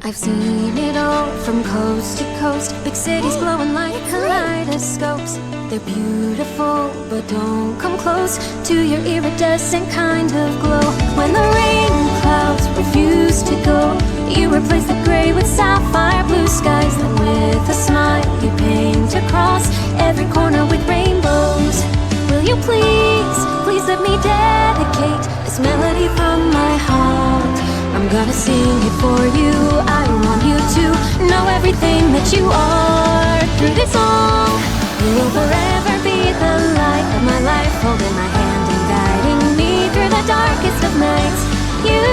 I've seen it all from coast to coast. Big cities glowing like kaleidoscopes. They're beautiful, but don't come close to your iridescent kind of glow. When the rain clouds refuse to go, you replace the gray with sapphire blue skies. Then with a smile you paint across every corner with rainbows. Will you please, please let me dedicate this melody from my heart. I'm gonna sing it for you. I want you to know everything that you are. Through this song, you will forever be the light of my life, holding my hand and guiding me through the darkest of nights. You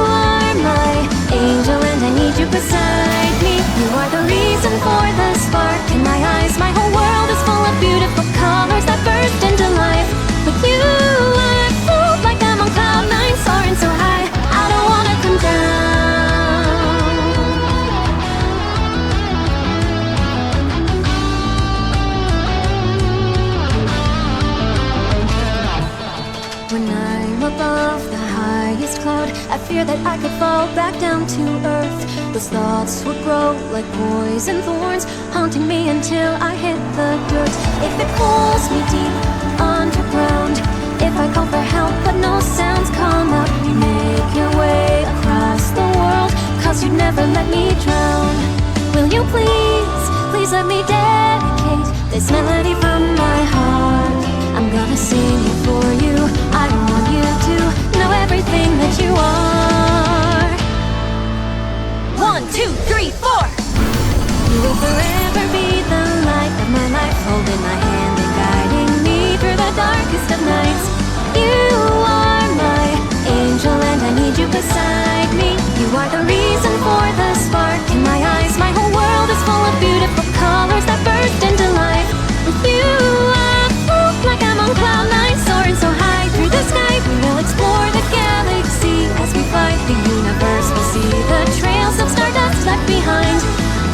are my angel and I need you beside me. You are the reason for the spark in my eyes. My whole world is full of beautiful colors that burst into life. With you I float like I'm on cloud nine, soaring so high I don't wanna come down. When I'm above the highest cloud, I fear that I could fall back down to earth. Those thoughts would grow like poison thorns, haunting me until I hit the dirt. If it pulls me deep underground, if I call for help but no sounds come out, you make your way across the world, cause you'd never let me drown. Will you please, please let me dedicate this melody from my heart. I'm gonna sing it for you. I want you to know everything that you are. 1, 2, 3, 4. You will forever be the light of my life, holding my hand and guiding me through the darkest of nights. You are my angel and I need you beside me. You are the reason for the spark in my eyes. My whole world is full of beautiful colors that burst into life. With you I float like I'm on cloud nine, soaring so high through the sky. We will explore the galaxy as we fly the universe. We'll see the trails of stardust left behind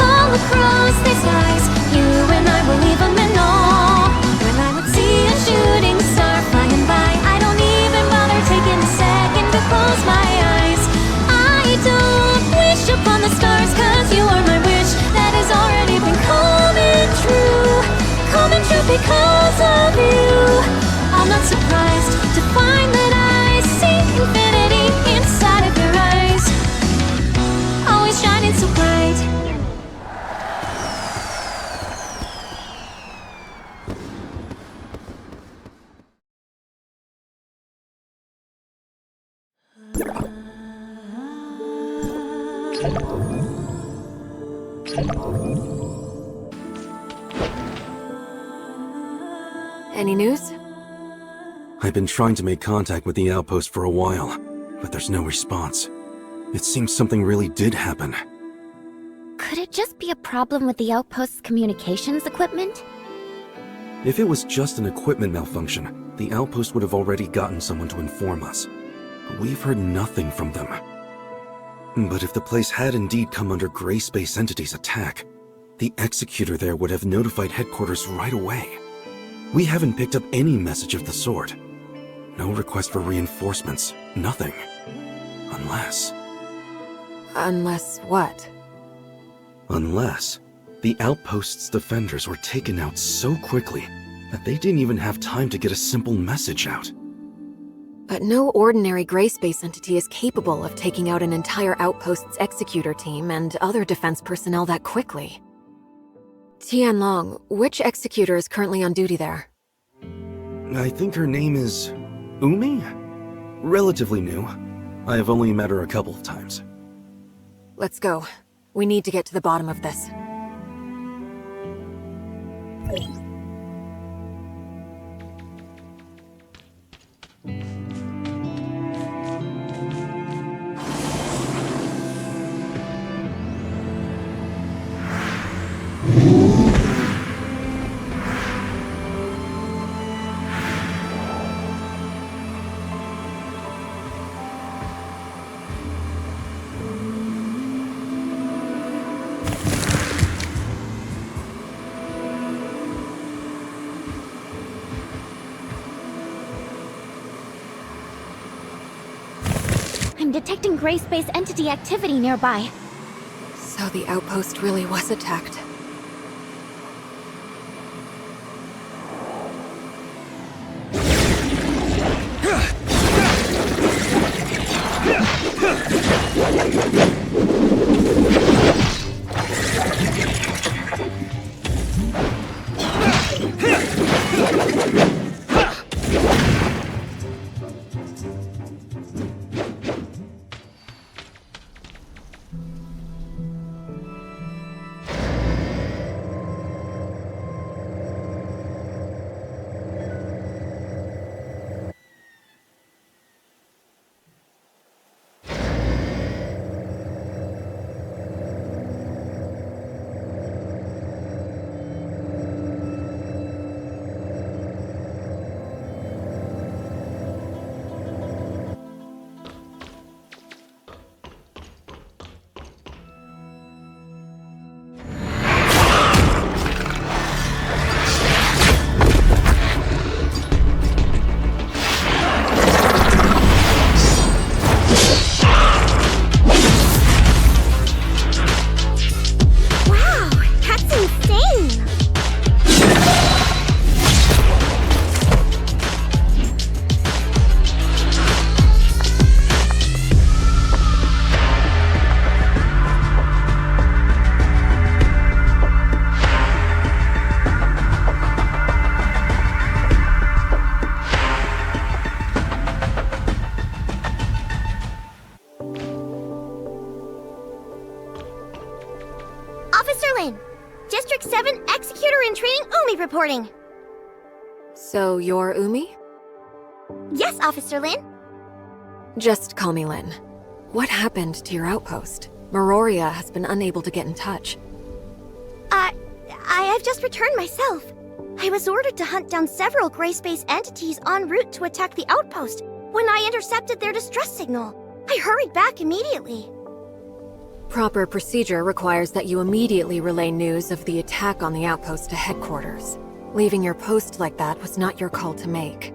all across the skies. You and I will leave them in awe. When I would see a shooting star flying by, I don't even bother taking a second to close my eyes. I don't wish upon the stars, cause you are my wish that has already been coming true. Coming true because of you. I'm not surprised to find that I see infinity inside of your eyes, always shining so bright. Any news? I've been trying to make contact with the outpost for a while, but there's no response. It seems something really did happen. Could it just be a problem with the outpost's communications equipment? If it was just an equipment malfunction, the outpost would have already gotten someone to inform us. But we've heard nothing from them. But if the place had indeed come under Gray Space Entity's attack, the executor there would have notified headquarters right away. We haven't picked up any message of the sort. No request for reinforcements, nothing. Unless... Unless what? Unless the outpost's defenders were taken out so quickly that they didn't even have time to get a simple message out. But no ordinary Gray Space entity is capable of taking out an entire outpost's executor team and other defense personnel that quickly. Tianlong, which executor is currently on duty there? I think her name is... Umi? Relatively new. I have only met her a couple of times. Let's go. We need to get to the bottom of this. I'm detecting Gray Space Entity activity nearby. So the outpost really was attacked. Officer Lin! District 7 Executor in Training Umi reporting! So you're Umi? Yes, Officer Lin? Just call me Lin. What happened to your outpost? Meroria has been unable to get in touch. I've just returned myself. I was ordered to hunt down several gray space entities en route to attack the outpost when I intercepted their distress signal. I hurried back immediately. Proper procedure requires that you immediately relay news of the attack on the outpost to headquarters. Leaving your post like that was not your call to make.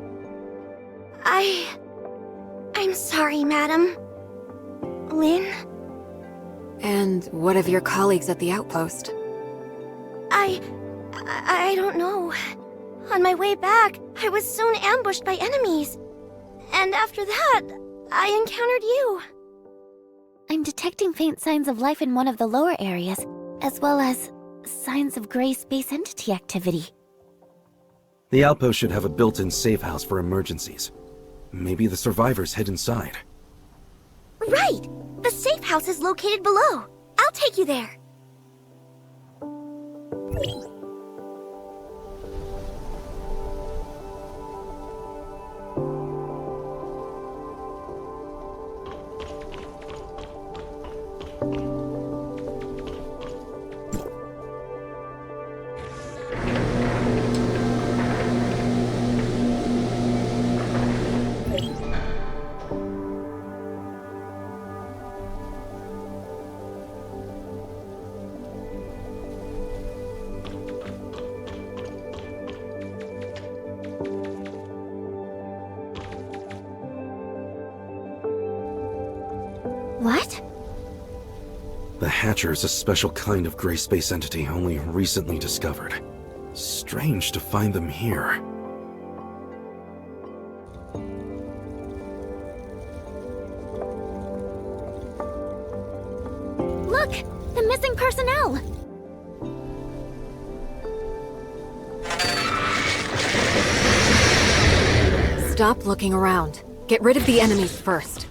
I'm sorry, madam. Lin? And what of your colleagues at the outpost? I don't know. On my way back, I was soon ambushed by enemies. And after that, I encountered you. I'm detecting faint signs of life in one of the lower areas, as well as signs of gray space entity activity. The outpost should have a built-in safe house for emergencies. Maybe the survivors hid inside. Right! The safe house is located below. I'll take you there. What? The Hatcher is a special kind of gray space entity only recently discovered. Strange to find them here. Look! The missing personnel! Stop looking around. Get rid of the enemies first.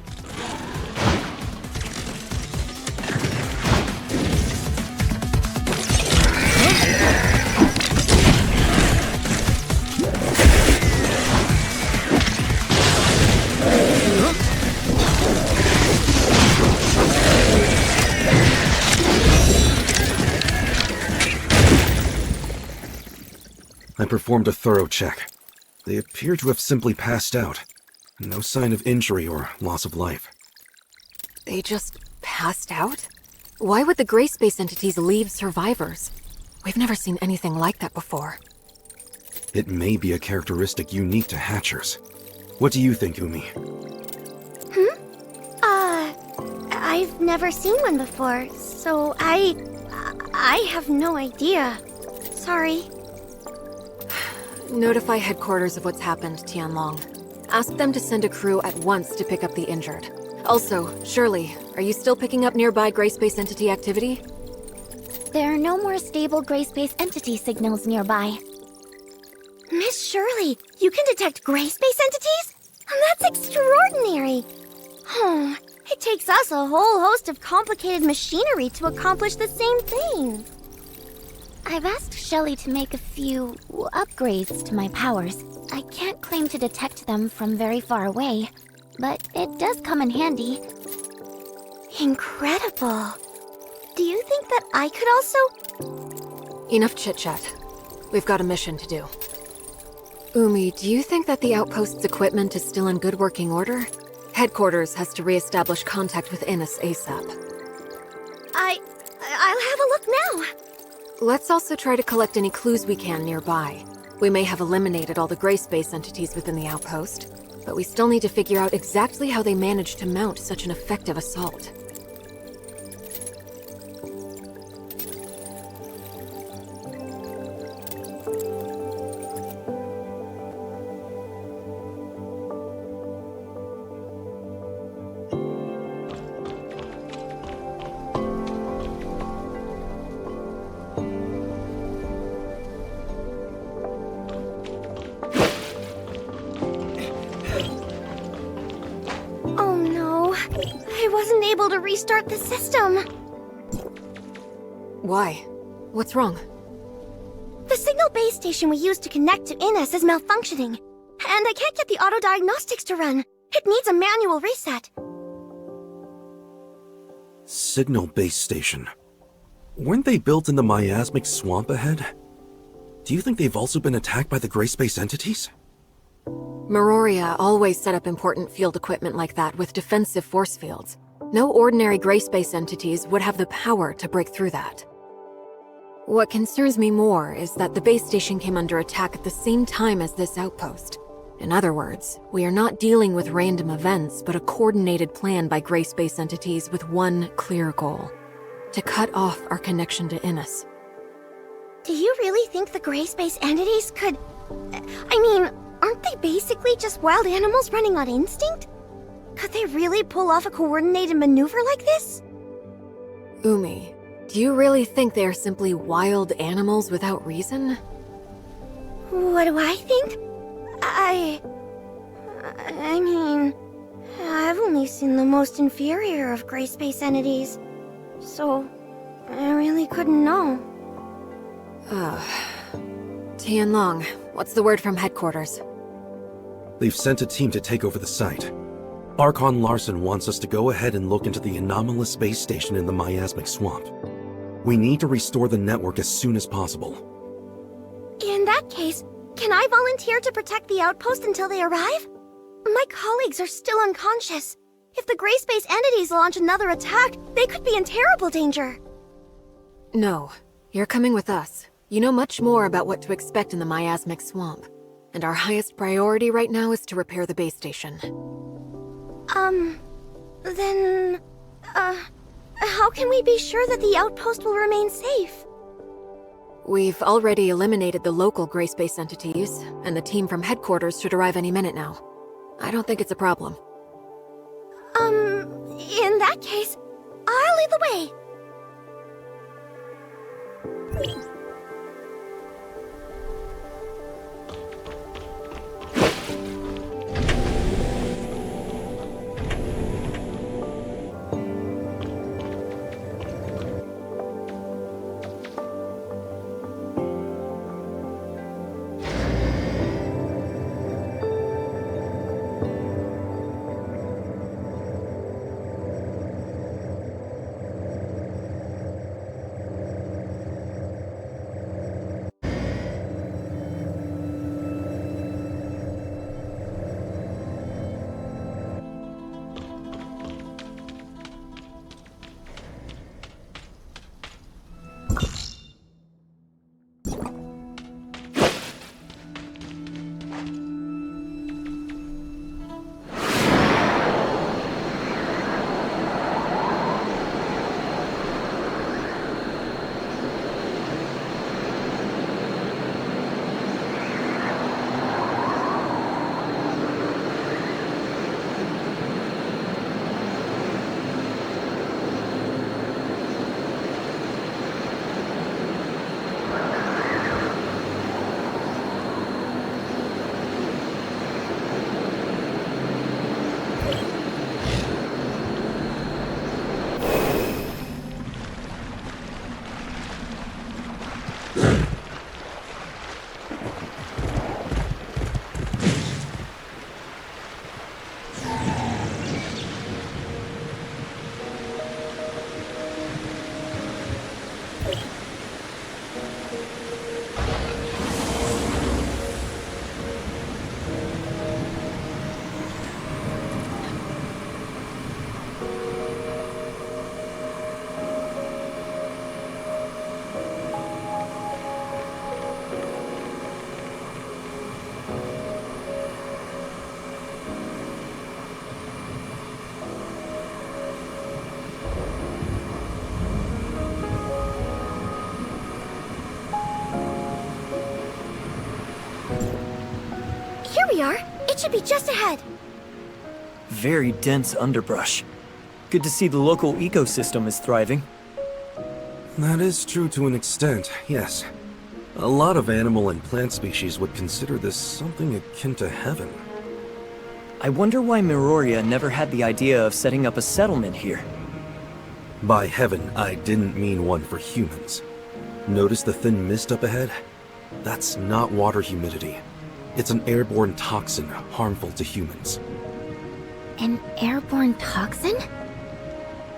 I performed a thorough check. They appear to have simply passed out. No sign of injury or loss of life. They just passed out? Why would the gray space entities leave survivors? We've never seen anything like that before. It may be a characteristic unique to Hatchers. What do you think, Umi? I've never seen one before, So I have no idea. Sorry. Notify headquarters of what's happened, Tianlong. Ask them to send a crew at once to pick up the injured. Also, Shirley, are you still picking up nearby gray space entity activity? There are no more stable gray space entity signals nearby. Miss Shirley, you can detect gray space entities? That's extraordinary. Oh, it takes us a whole host of complicated machinery to accomplish the same thing. I've asked Shelley to make a few upgrades to my powers. I can't claim to detect them from very far away, but it does come in handy. Incredible. Do you think that I could also... Enough chit-chat. We've got a mission to do. Umi, do you think that the outpost's equipment is still in good working order? Headquarters has to re-establish contact with Innes ASAP. I'll have a look now. Let's also try to collect any clues we can nearby. We may have eliminated all the gray space entities within the outpost, but we still need to figure out exactly how they managed to mount such an effective assault. Oh no, I wasn't able to restart the system. Why? What's wrong? The signal base station we used to connect to Innes is malfunctioning, and I can't get the auto diagnostics to run. It needs a manual reset. Signal base station. Weren't they built in the miasmic swamp ahead? Do you think they've also been attacked by the gray space entities? Meroria always set up important field equipment like that with defensive force fields. No ordinary gray space entities would have the power to break through that. What concerns me more is that the base station came under attack at the same time as this outpost. In other words, we are not dealing with random events, but a coordinated plan by gray space entities with one clear goal: to cut off our connection to Innes. Do you really think the gray space entities could... I mean, aren't they basically just wild animals running on instinct? Could they really pull off a coordinated maneuver like this? Umi, do you really think they are simply wild animals without reason? What do I think? I mean, I've only seen the most inferior of gray space entities, so I really couldn't know. Tianlong, what's the word from headquarters? They've sent a team to take over the site. Archon Larson wants us to go ahead and look into the anomalous space station in the miasmic swamp. We need to restore the network as soon as possible. In that case, can I volunteer to protect the outpost until they arrive? My colleagues are still unconscious. If the gray space entities launch another attack, they could be in terrible danger. No, you're coming with us. You know much more about what to expect in the miasmic swamp. And our highest priority right now is to repair the base station. Then... how can we be sure that the outpost will remain safe? We've already eliminated the local gray space entities, and the team from headquarters should arrive any minute now. I don't think it's a problem. In that case, I'll lead the way. Here we are. It should be just ahead. Very dense underbrush. Good to see the local ecosystem is thriving. That is true to an extent, yes. A lot of animal and plant species would consider this something akin to heaven. I wonder why Miroria never had the idea of setting up a settlement here. By heaven, I didn't mean one for humans. Notice the thin mist up ahead? That's not water humidity. It's an airborne toxin harmful to humans. An airborne toxin?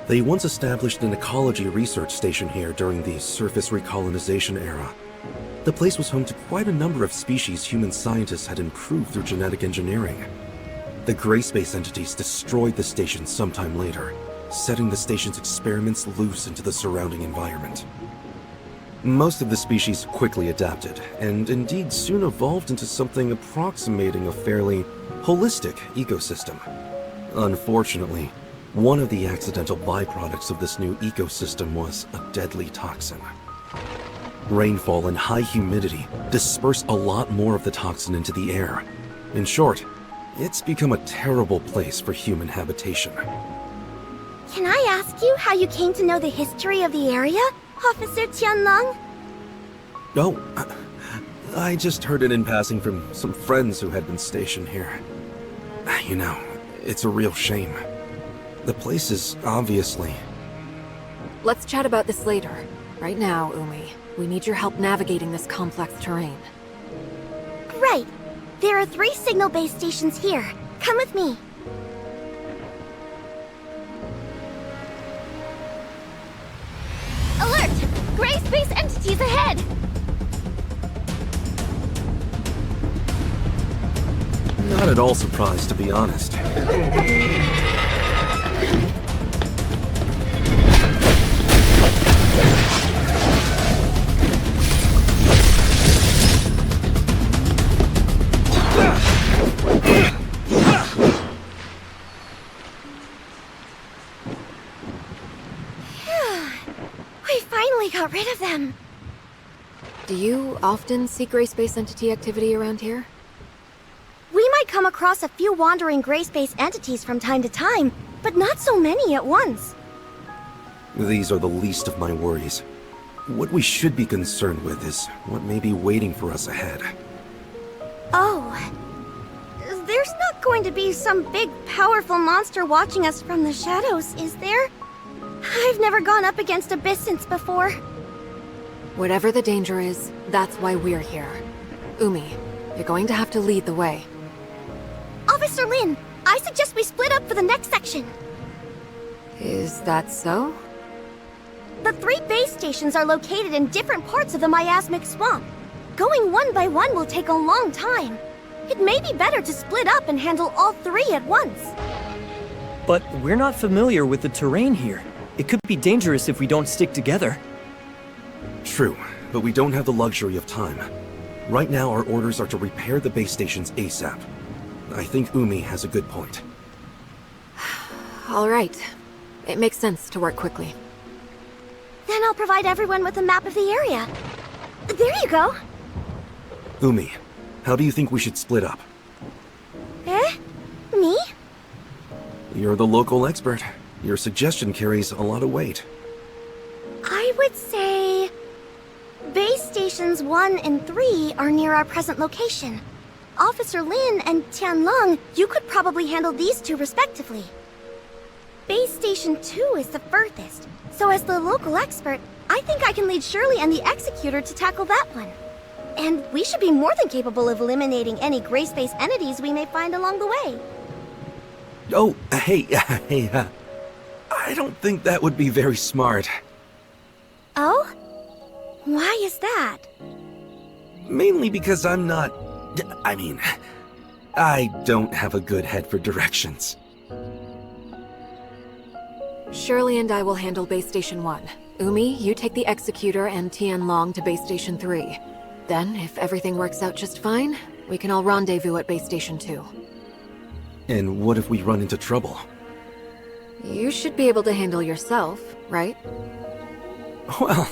They once established an ecology research station here during the surface recolonization era. The place was home to quite a number of species human scientists had improved through genetic engineering. The gray space entities destroyed the station sometime later, setting the station's experiments loose into the surrounding environment. Most of the species quickly adapted, and indeed soon evolved into something approximating a fairly holistic ecosystem. Unfortunately, one of the accidental byproducts of this new ecosystem was a deadly toxin. Rainfall and high humidity disperse a lot more of the toxin into the air. In short, it's become a terrible place for human habitation. Can I ask you how you came to know the history of the area, Officer Tianlong? Oh, I just heard it in passing from some friends who had been stationed here. You know, it's a real shame. The place is obviously... Let's chat about this later. Right now, Umi, we need your help navigating this complex terrain. Right. There are 3 signal base stations here. Come with me. Alert! Gray space entities ahead! Not at all surprised, to be honest. We finally got rid of them. Do you often see gray space entity activity around here? We might come across a few wandering gray space entities from time to time, but not so many at once. These are the least of my worries. What we should be concerned with is what may be waiting for us ahead. Oh. There's not going to be some big, powerful monster watching us from the shadows, is there? I've never gone up against Abyssins before. Whatever the danger is, that's why we're here. Umi, you're going to have to lead the way. Officer Lin, I suggest we split up for the next section. Is that so? The 3 base stations are located in different parts of the miasmic swamp. Going one by one will take a long time. It may be better to split up and handle all 3 at once. But we're not familiar with the terrain here. It could be dangerous if we don't stick together. True, but we don't have the luxury of time. Right now, our orders are to repair the base stations ASAP. I think Umi has a good point. All right. It makes sense to work quickly. Then I'll provide everyone with a map of the area. There you go. Umi, how do you think we should split up? Eh? Me? You're the local expert. Your suggestion carries a lot of weight. I would say... Base stations 1 and 3 are near our present location. Officer Lin and Tianlong, you could probably handle these 2 respectively. Base Station 2 is the furthest, so as the local expert, I think I can lead Shirley and the Executor to tackle that one. And we should be more than capable of eliminating any gray space entities we may find along the way. Oh, hey, I don't think that would be very smart. Oh? Why is that? Mainly because I'm not... I mean, I don't have a good head for directions. Shirley and I will handle Base Station 1. Umi, you take the Executor and Tian Long to Base Station 3. Then, if everything works out just fine, we can all rendezvous at Base Station 2. And what if we run into trouble? You should be able to handle yourself, right? Well,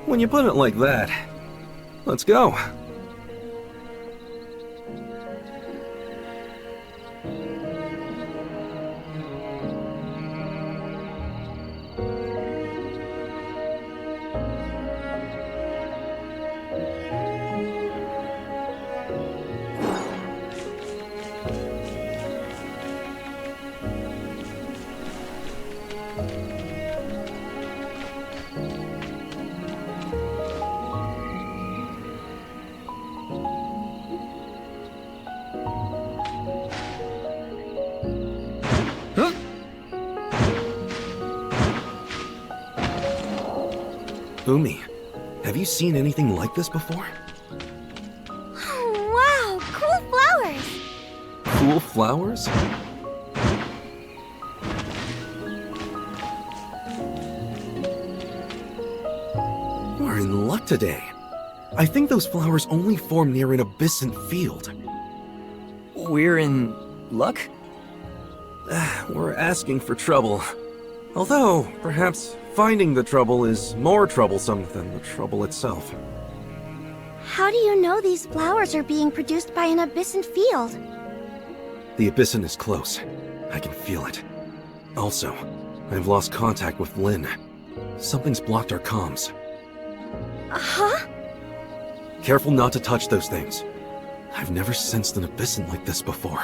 when you put it like that, let's go. Umi, have you seen anything like this before? Wow, cool flowers! Cool flowers? We're in luck today. I think those flowers only form near an abyssant field. We're in luck? We're asking for trouble. Although, perhaps finding the trouble is more troublesome than the trouble itself. How do you know these flowers are being produced by an abyssant field? The abyssant is close. I can feel it. Also, I've lost contact with Lynn. Something's blocked our comms. Huh? Careful not to touch those things. I've never sensed an abyssant like this before.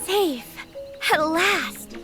Safe. At last.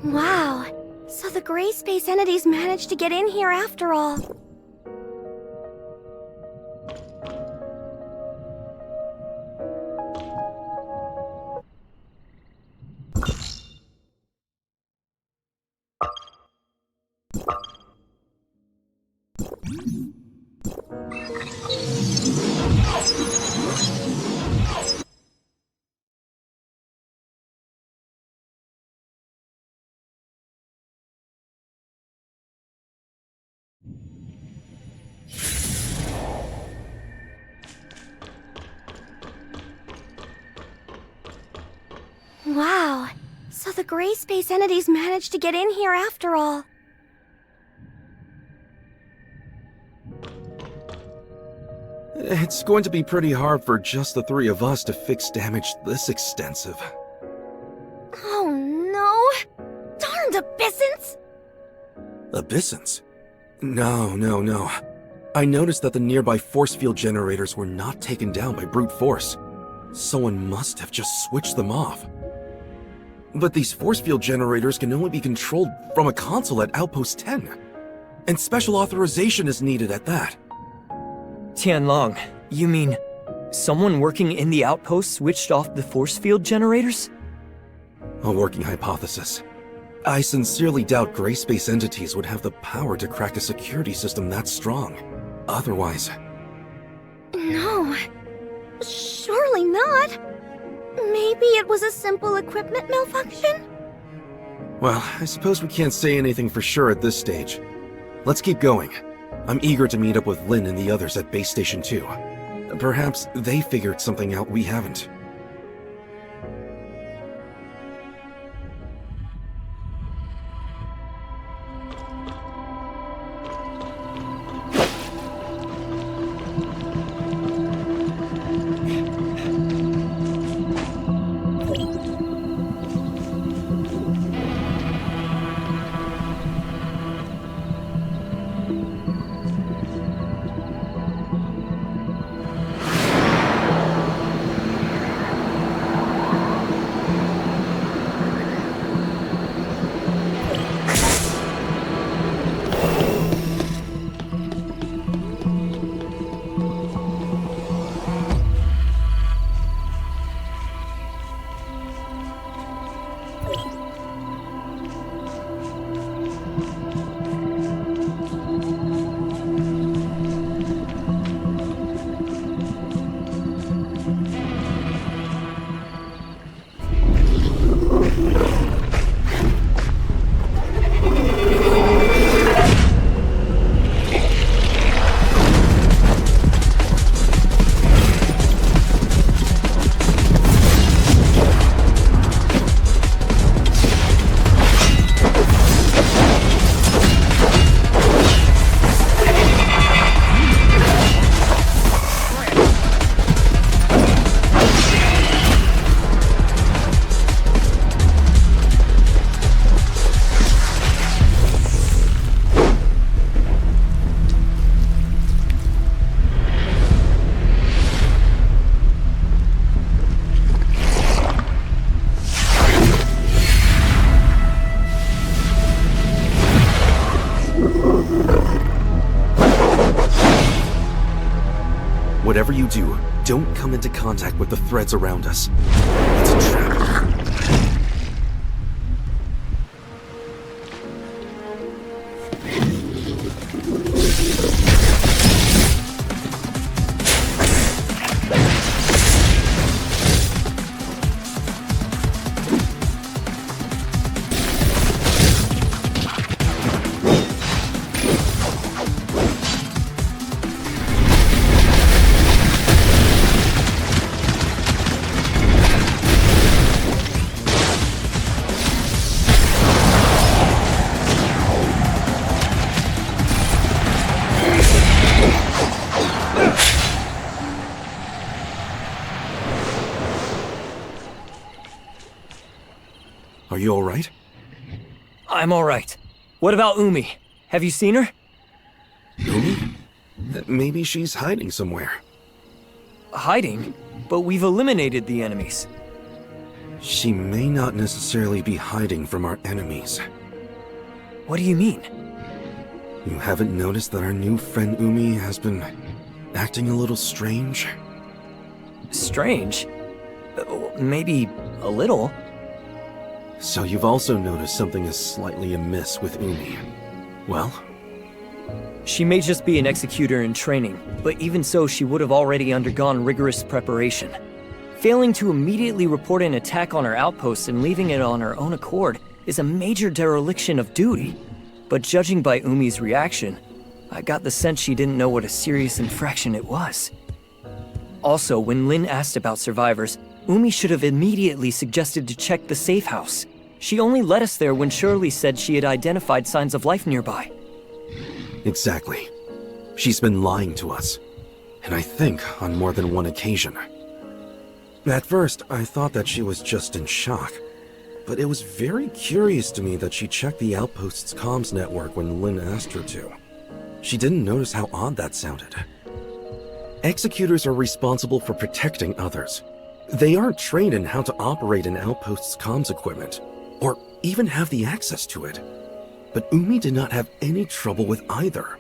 Wow. So the gray space entities managed to get in here after all. Wow. So the gray space entities managed to get in here after all. It's going to be pretty hard for just the three of us to fix damage this extensive. Oh no! Darned abyssins! Abyssins? No. I noticed that the nearby force field generators were not taken down by brute force. Someone must have just switched them off. But these force field generators can only be controlled from a console at Outpost 10. And special authorization is needed at that. Tianlong, you mean someone working in the outpost switched off the force field generators? A working hypothesis. I sincerely doubt gray space entities would have the power to crack a security system that strong. Otherwise... No. Surely not. Maybe it was a simple equipment malfunction? Well, I suppose we can't say anything for sure at this stage. Let's keep going. I'm eager to meet up with Lin and the others at Base Station 2. Perhaps they figured something out we haven't. Whatever you do, don't come into contact with the threads around us. It's a trap. Are you alright? I'm alright. What about Umi? Have you seen her? Umi? Maybe she's hiding somewhere. Hiding? But we've eliminated the enemies. She may not necessarily be hiding from our enemies. What do you mean? You haven't noticed that our new friend Umi has been acting a little strange? Strange? Maybe a little. So you've also noticed something is slightly amiss with Umi. Well? She may just be an executor in training, but even so, she would have already undergone rigorous preparation. Failing to immediately report an attack on her outpost and leaving it on her own accord is a major dereliction of duty. But judging by Umi's reaction, I got the sense she didn't know what a serious infraction it was. Also, when Lin asked about survivors, Umi should have immediately suggested to check the safe house. She only led us there when Shirley said she had identified signs of life nearby. Exactly. She's been lying to us. And I think on more than one occasion. At first, I thought that she was just in shock. But it was very curious to me that she checked the outpost's comms network when Lynn asked her to. She didn't notice how odd that sounded. Executors are responsible for protecting others. They aren't trained in how to operate an outpost's comms equipment, or even have the access to it. But Umi did not have any trouble with either.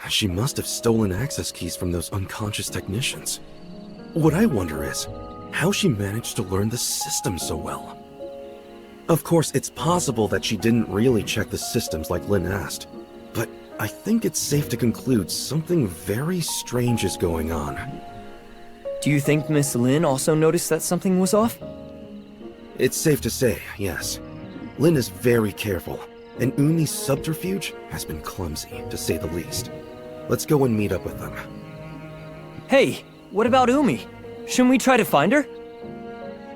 She must have stolen access keys from those unconscious technicians. What I wonder is, how she managed to learn the system so well. Of course, it's possible that she didn't really check the systems like Lynn asked, but I think it's safe to conclude something very strange is going on. Do you think Miss Lin also noticed that something was off? It's safe to say, yes. Lynn is very careful, and Umi's subterfuge has been clumsy, to say the least. Let's go and meet up with them. Hey, what about Umi? Shouldn't we try to find her?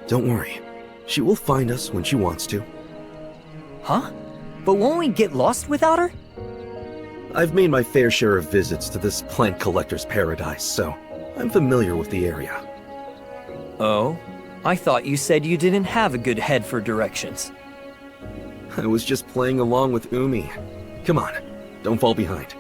Don't worry. She will find us when she wants to. Huh? But won't we get lost without her? I've made my fair share of visits to this plant collector's paradise, so I'm familiar with the area. Oh? I thought you said you didn't have a good head for directions. I was just playing along with Umi. Come on, don't fall behind.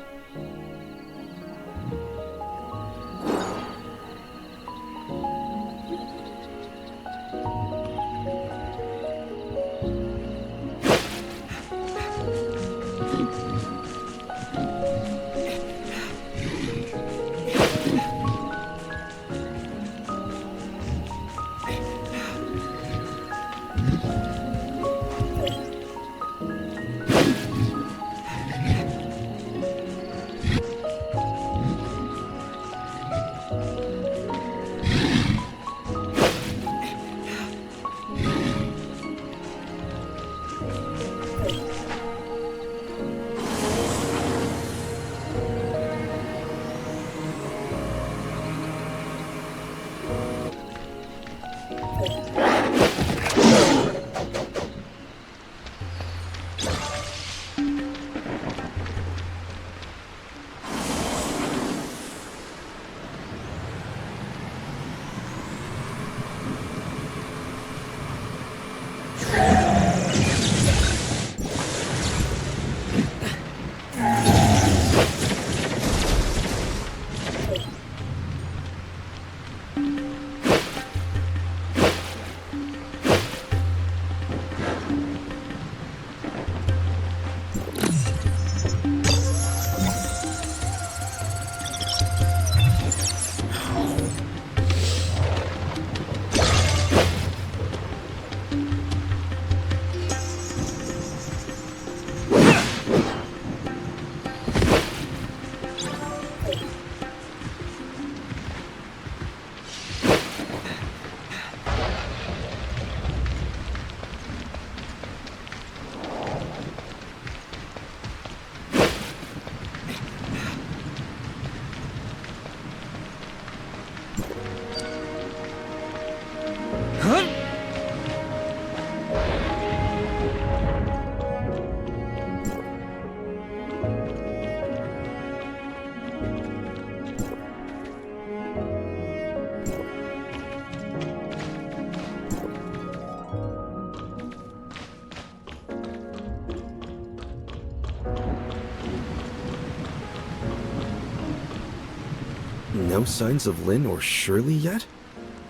No signs of Lynn or Shirley yet?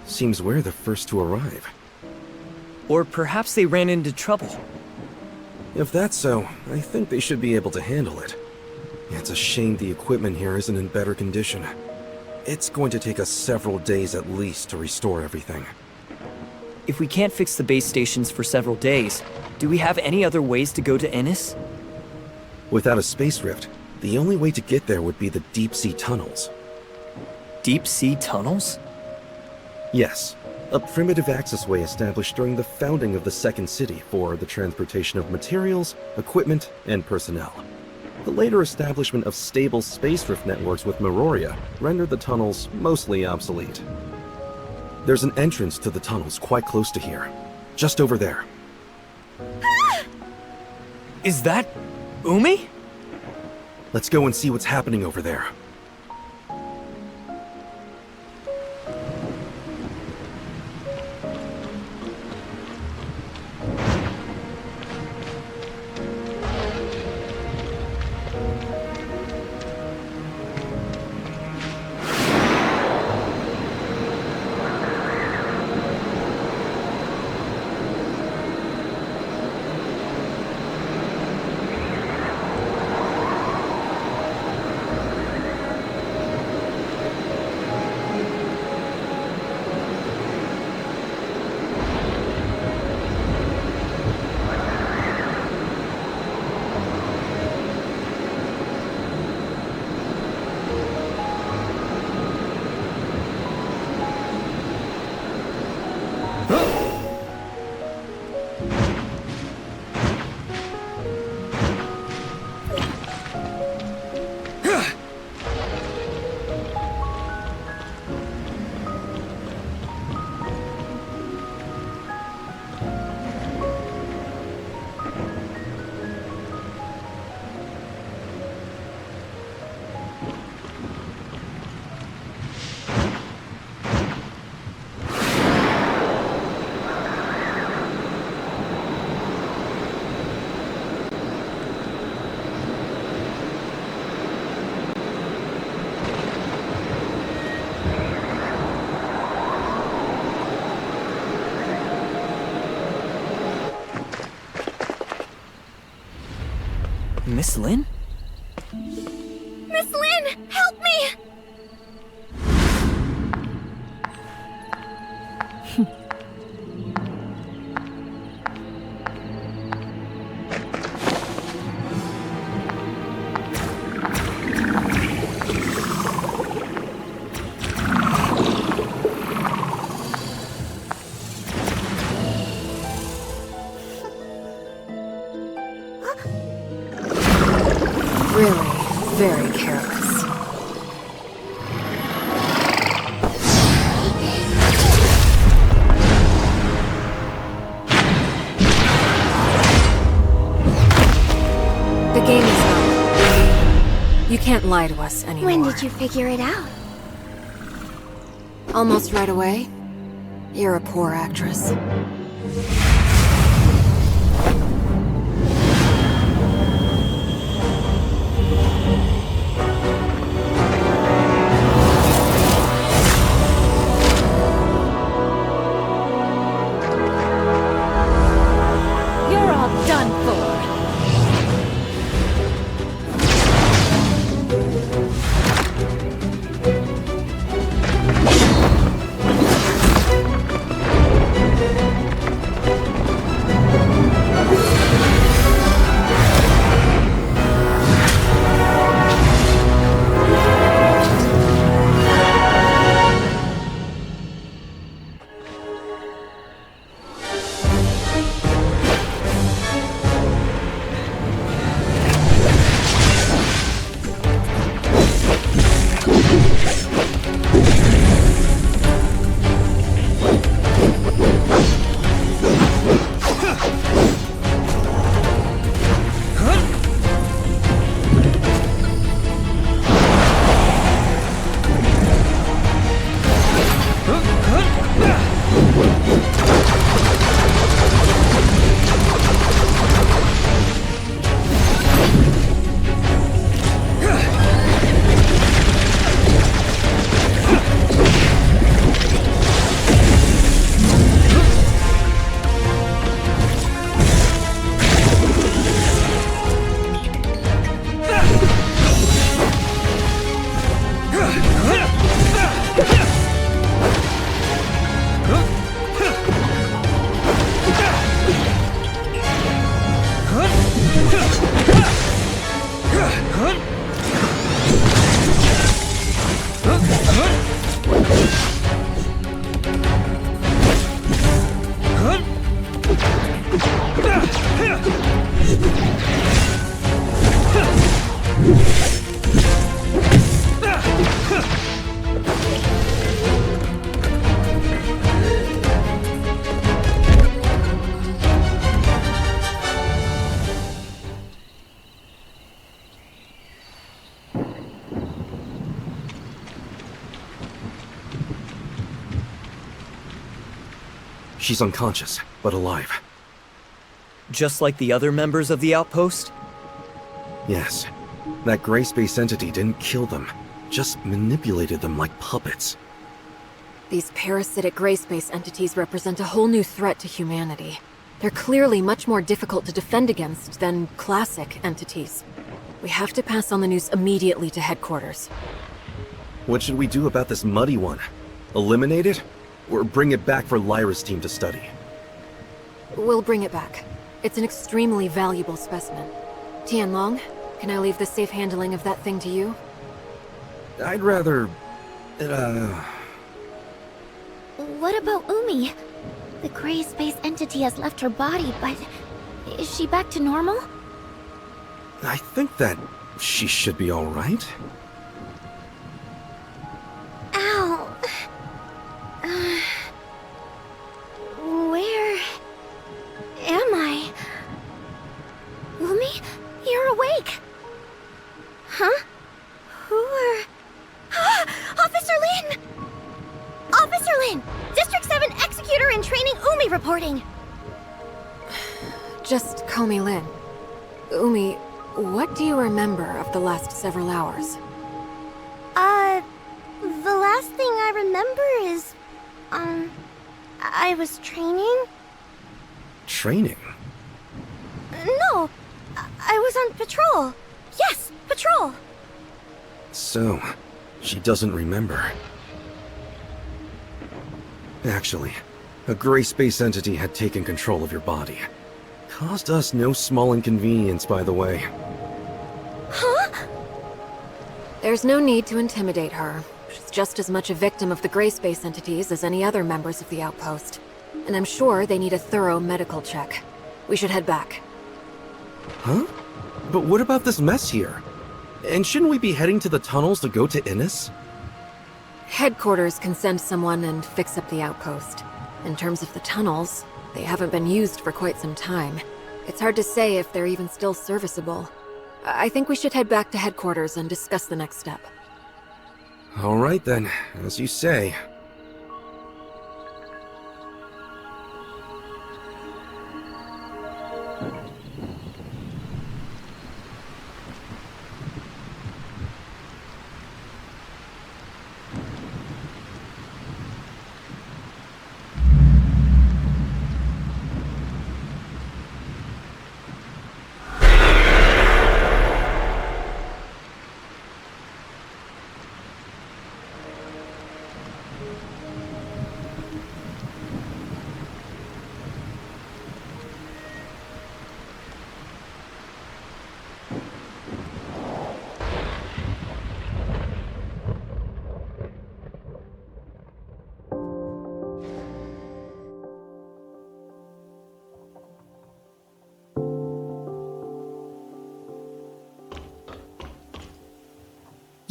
Seems we're the first to arrive. Or perhaps they ran into trouble. If that's so, I think they should be able to handle it. It's a shame the equipment here isn't in better condition. It's going to take us several days at least to restore everything. If we can't fix the base stations for several days, do we have any other ways to go to Ennis? Without a space rift, the only way to get there would be the deep-sea tunnels. Deep-sea tunnels? Yes, a primitive access way established during the founding of the Second City for the transportation of materials, equipment, and personnel. The later establishment of stable space rift networks with Meroria rendered the tunnels mostly obsolete. There's an entrance to the tunnels quite close to here, just over there. Is that Umi? Let's go and see what's happening over there. Miss Lin? Miss Lin, help me! Really, very careless. The game is up. You can't lie to us anymore. When did you figure it out? Almost right away? You're a poor actress. You're all done for. She's unconscious, but alive. Just like the other members of the outpost? Yes. That gray space entity didn't kill them, just manipulated them like puppets. These parasitic gray space entities represent a whole new threat to humanity. They're clearly much more difficult to defend against than classic entities. We have to pass on the news immediately to headquarters. What should we do about this muddy one? Eliminate it? Or bring it back for Lyra's team to study? We'll bring it back. It's an extremely valuable specimen. Tianlong, can I leave the safe handling of that thing to you? I'd rather... What about Umi? The gray space entity has left her body, but is she back to normal? I think that she should be alright. Ow. Where am I? Umi, you're awake. Huh? Who are... Officer Lin! Officer Lin! District 7 Executor in Training Umi reporting! Just call me Lin. Umi, what do you remember of the last several hours? The last thing I remember is... I was training? Training? No, I was on patrol. Yes, patrol! So, she doesn't remember. Actually, a gray space entity had taken control of your body. Caused us no small inconvenience, by the way. Huh? There's no need to intimidate her. She's just as much a victim of the gray space entities as any other members of the outpost. And I'm sure they need a thorough medical check. We should head back. Huh? But what about this mess here? And shouldn't we be heading to the tunnels to go to Innis? Headquarters can send someone and fix up the outpost. In terms of the tunnels, they haven't been used for quite some time. It's hard to say if they're even still serviceable. I think we should head back to headquarters and discuss the next step. Alright then, as you say.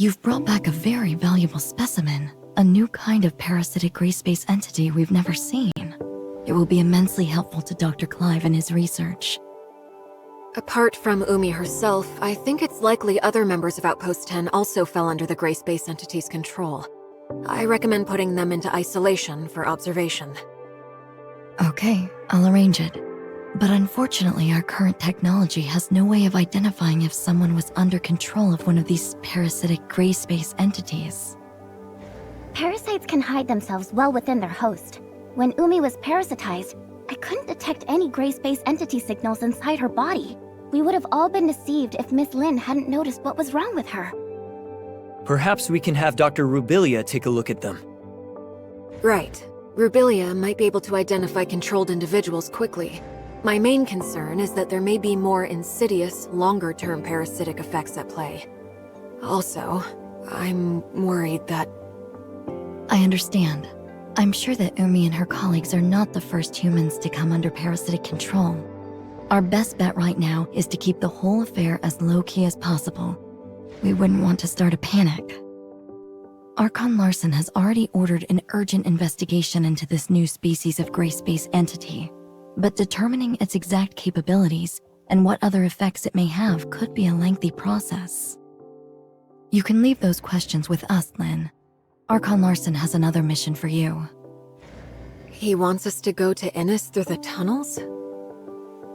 You've brought back a very valuable specimen, a new kind of parasitic gray space entity we've never seen. It will be immensely helpful to Dr. Clive in his research. Apart from Umi herself, I think it's likely other members of Outpost 10 also fell under the gray space entity's control. I recommend putting them into isolation for observation. Okay, I'll arrange it. But unfortunately, our current technology has no way of identifying if someone was under control of one of these parasitic gray space entities. Parasites can hide themselves well within their host. When Umi was parasitized, I couldn't detect any gray space entity signals inside her body. We would have all been deceived if Miss Lin hadn't noticed what was wrong with her. Perhaps we can have Dr. Rubilia take a look at them. Right. Rubilia might be able to identify controlled individuals quickly. My main concern is that there may be more insidious, longer-term parasitic effects at play. Also, I'm worried that... I understand. I'm sure that Umi and her colleagues are not the first humans to come under parasitic control. Our best bet right now is to keep the whole affair as low-key as possible. We wouldn't want to start a panic. Archon Larson has already ordered an urgent investigation into this new species of gray space entity. But determining its exact capabilities and what other effects it may have could be a lengthy process. You can leave those questions with us, Lin. Archon Larson has another mission for you. He wants us to go to Innis through the tunnels?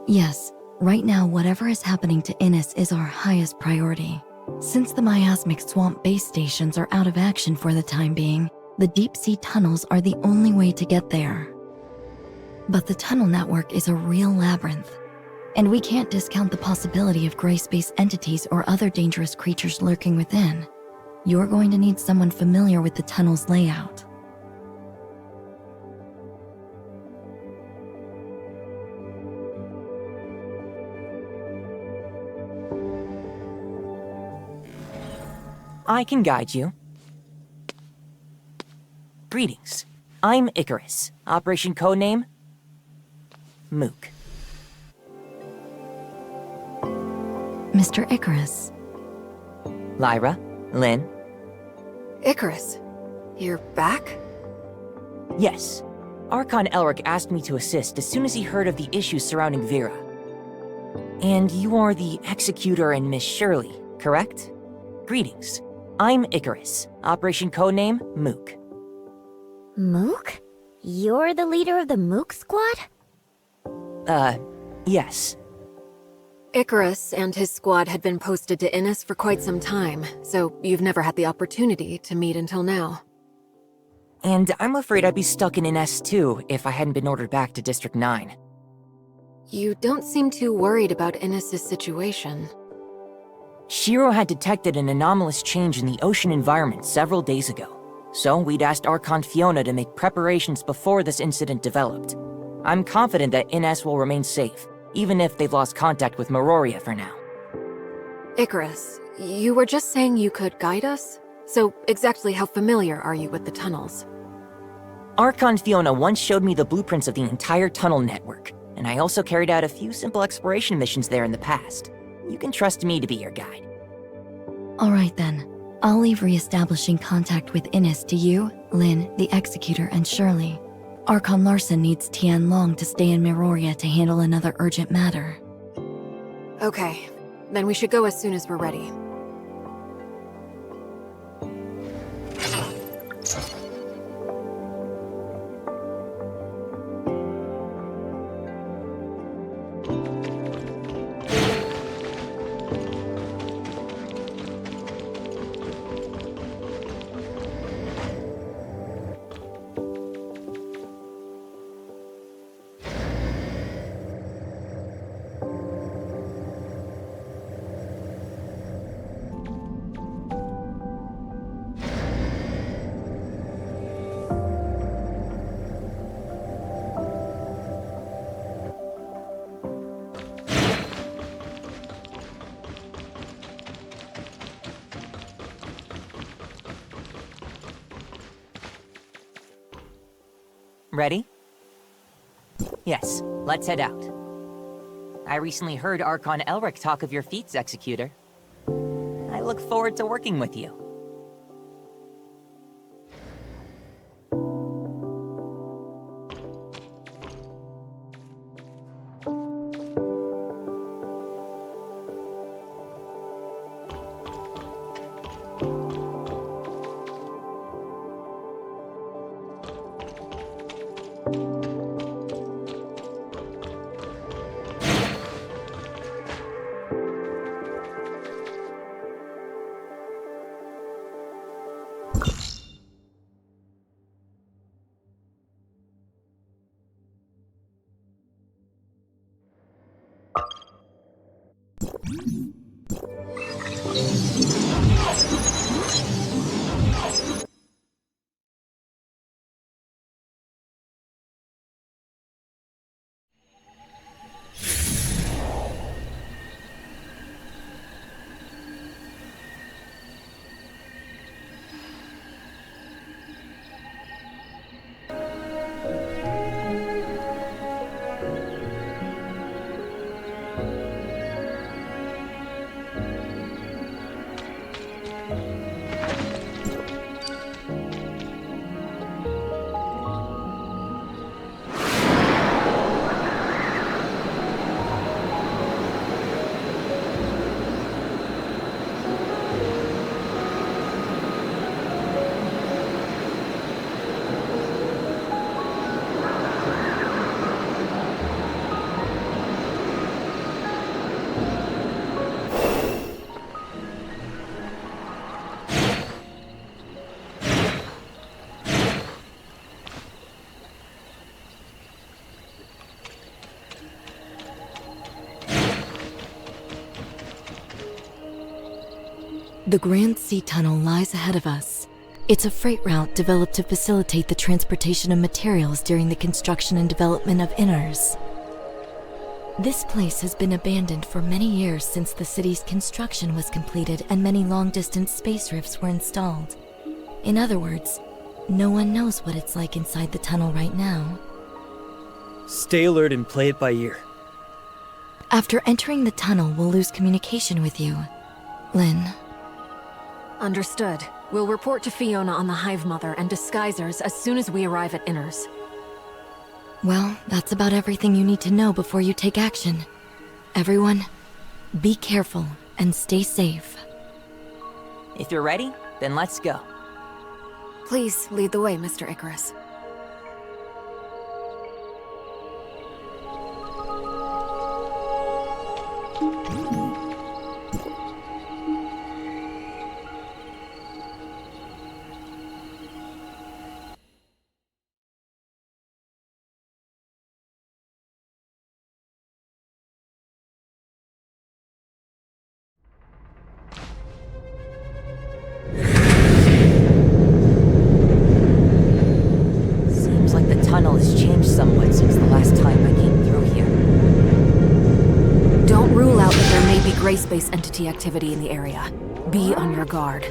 Yes, right now whatever is happening to Innis is our highest priority. Since the miasmic swamp base stations are out of action for the time being, the deep-sea tunnels are the only way to get there. But the tunnel network is a real labyrinth, and we can't discount the possibility of gray space entities or other dangerous creatures lurking within. You're going to need someone familiar with the tunnel's layout. I can guide you. Greetings. I'm Icarus. Operation codename? Mook. Mr. Icarus. Lyra? Lynn? Icarus, you're back? Yes. Archon Elric asked me to assist as soon as he heard of the issues surrounding Vera. And you are the Executor and Miss Shirley, correct? Greetings. I'm Icarus. Operation codename Mook. Mook? You're the leader of the Mook squad? Yes. Icarus and his squad had been posted to Innis for quite some time, so you've never had the opportunity to meet until now. And I'm afraid I'd be stuck in an S2 if I hadn't been ordered back to District 9. You don't seem too worried about Innis' situation. Shiro had detected an anomalous change in the ocean environment several days ago, so we'd asked Archon Fiona to make preparations before this incident developed. I'm confident that Innis will remain safe, even if they've lost contact with Meroria for now. Icarus, you were just saying you could guide us? So exactly how familiar are you with the tunnels? Archon Fiona once showed me the blueprints of the entire tunnel network, and I also carried out a few simple exploration missions there in the past. You can trust me to be your guide. All right then. I'll leave re-establishing contact with Innis to you, Lynn, the Executor, and Shirley. Archon Larson needs Tian Long to stay in Meroria to handle another urgent matter. Okay, then we should go as soon as we're ready. Ready? Yes, let's head out. I recently heard Archon Elric talk of your feats, Executor. I look forward to working with you. The Grand Sea Tunnel lies ahead of us. It's a freight route developed to facilitate the transportation of materials during the construction and development of inners. This place has been abandoned for many years since the city's construction was completed and many long-distance space rifts were installed. In other words, no one knows what it's like inside the tunnel right now. Stay alert and play it by ear. After entering the tunnel, we'll lose communication with you, Lynn. Understood. We'll report to Fiona on the Hive Mother and Disguisers as soon as we arrive at Inners. Well, that's about everything you need to know before you take action. Everyone, be careful and stay safe. If you're ready, then let's go. Please lead the way, Mr. Icarus. Seems like the tunnel has changed somewhat since the last time I came through here. Don't rule out that there may be gray space entity activity in the area. Be on your guard.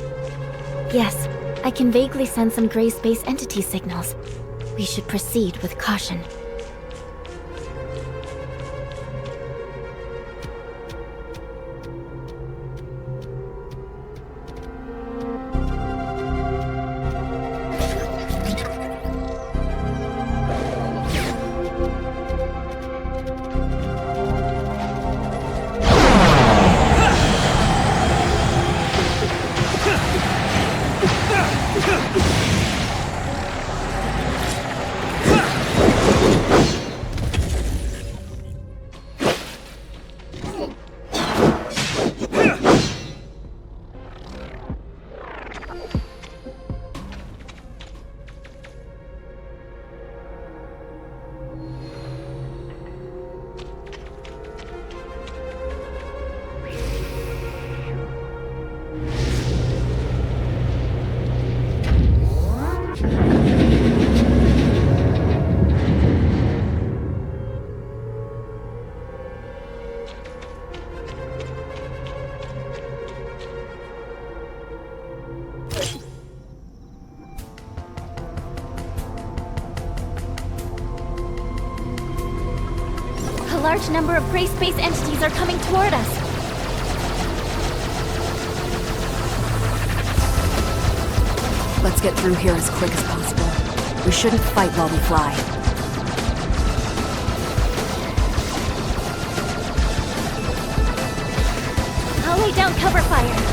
Yes, I can vaguely sense some gray space entity signals. We should proceed with caution. A large number of gray space entities are coming toward us. Let's get through here as quick as possible. We shouldn't fight while we fly. I'll lay down cover fire.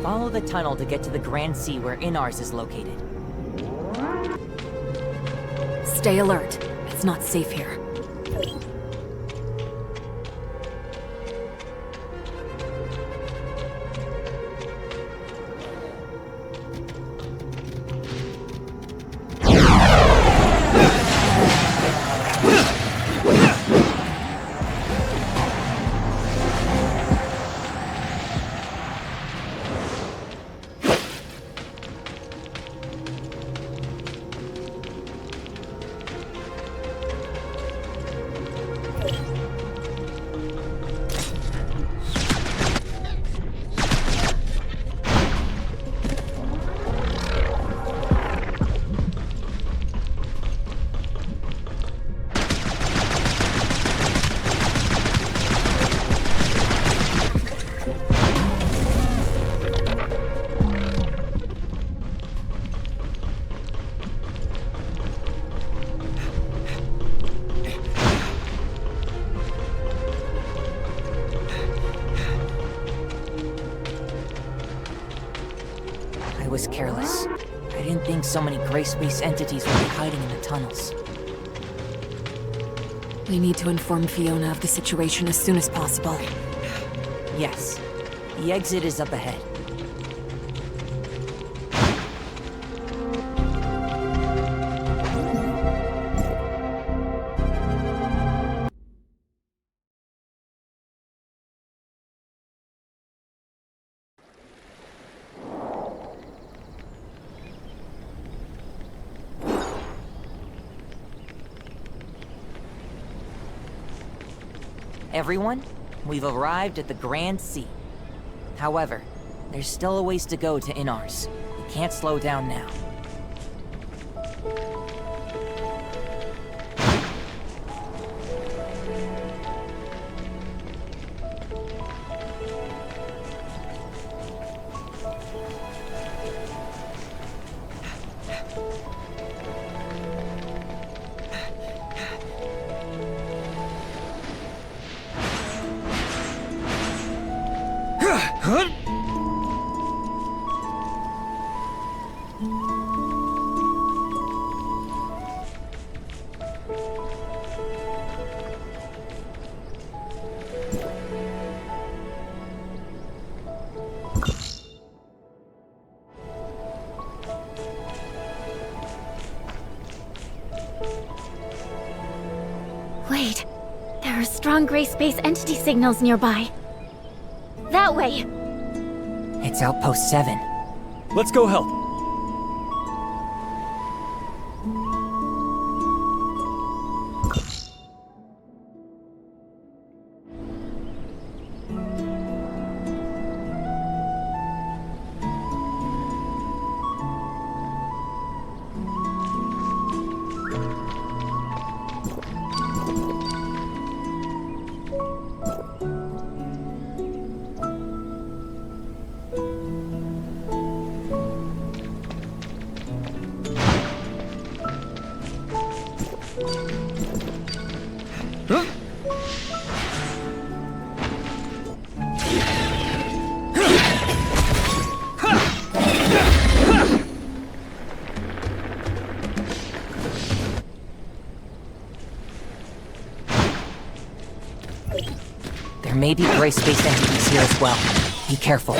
Follow the tunnel to get to the Grand Sea where Inars is located. Stay alert. It's not safe here. I was careless. I didn't think so many gray space entities would be hiding in the tunnels. We need to inform Fiona of the situation as soon as possible. Yes. The exit is up ahead. Everyone, we've arrived at the Grand Sea. However, there's still a ways to go to Inars. We can't slow down now. Wait, there are strong gray space entity signals nearby. That way! It's Outpost 7. Let's go help. There may be gray space entities here as well. Be careful.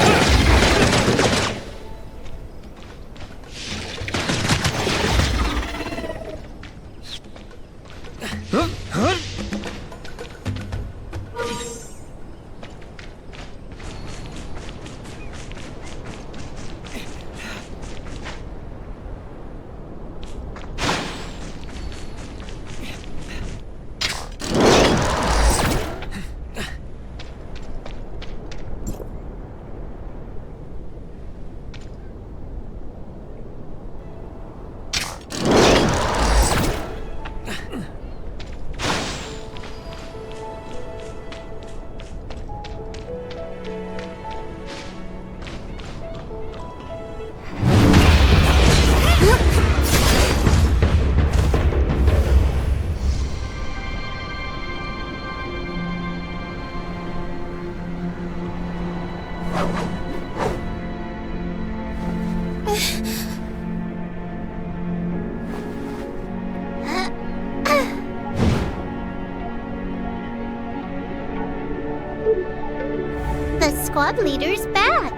squad leader's back.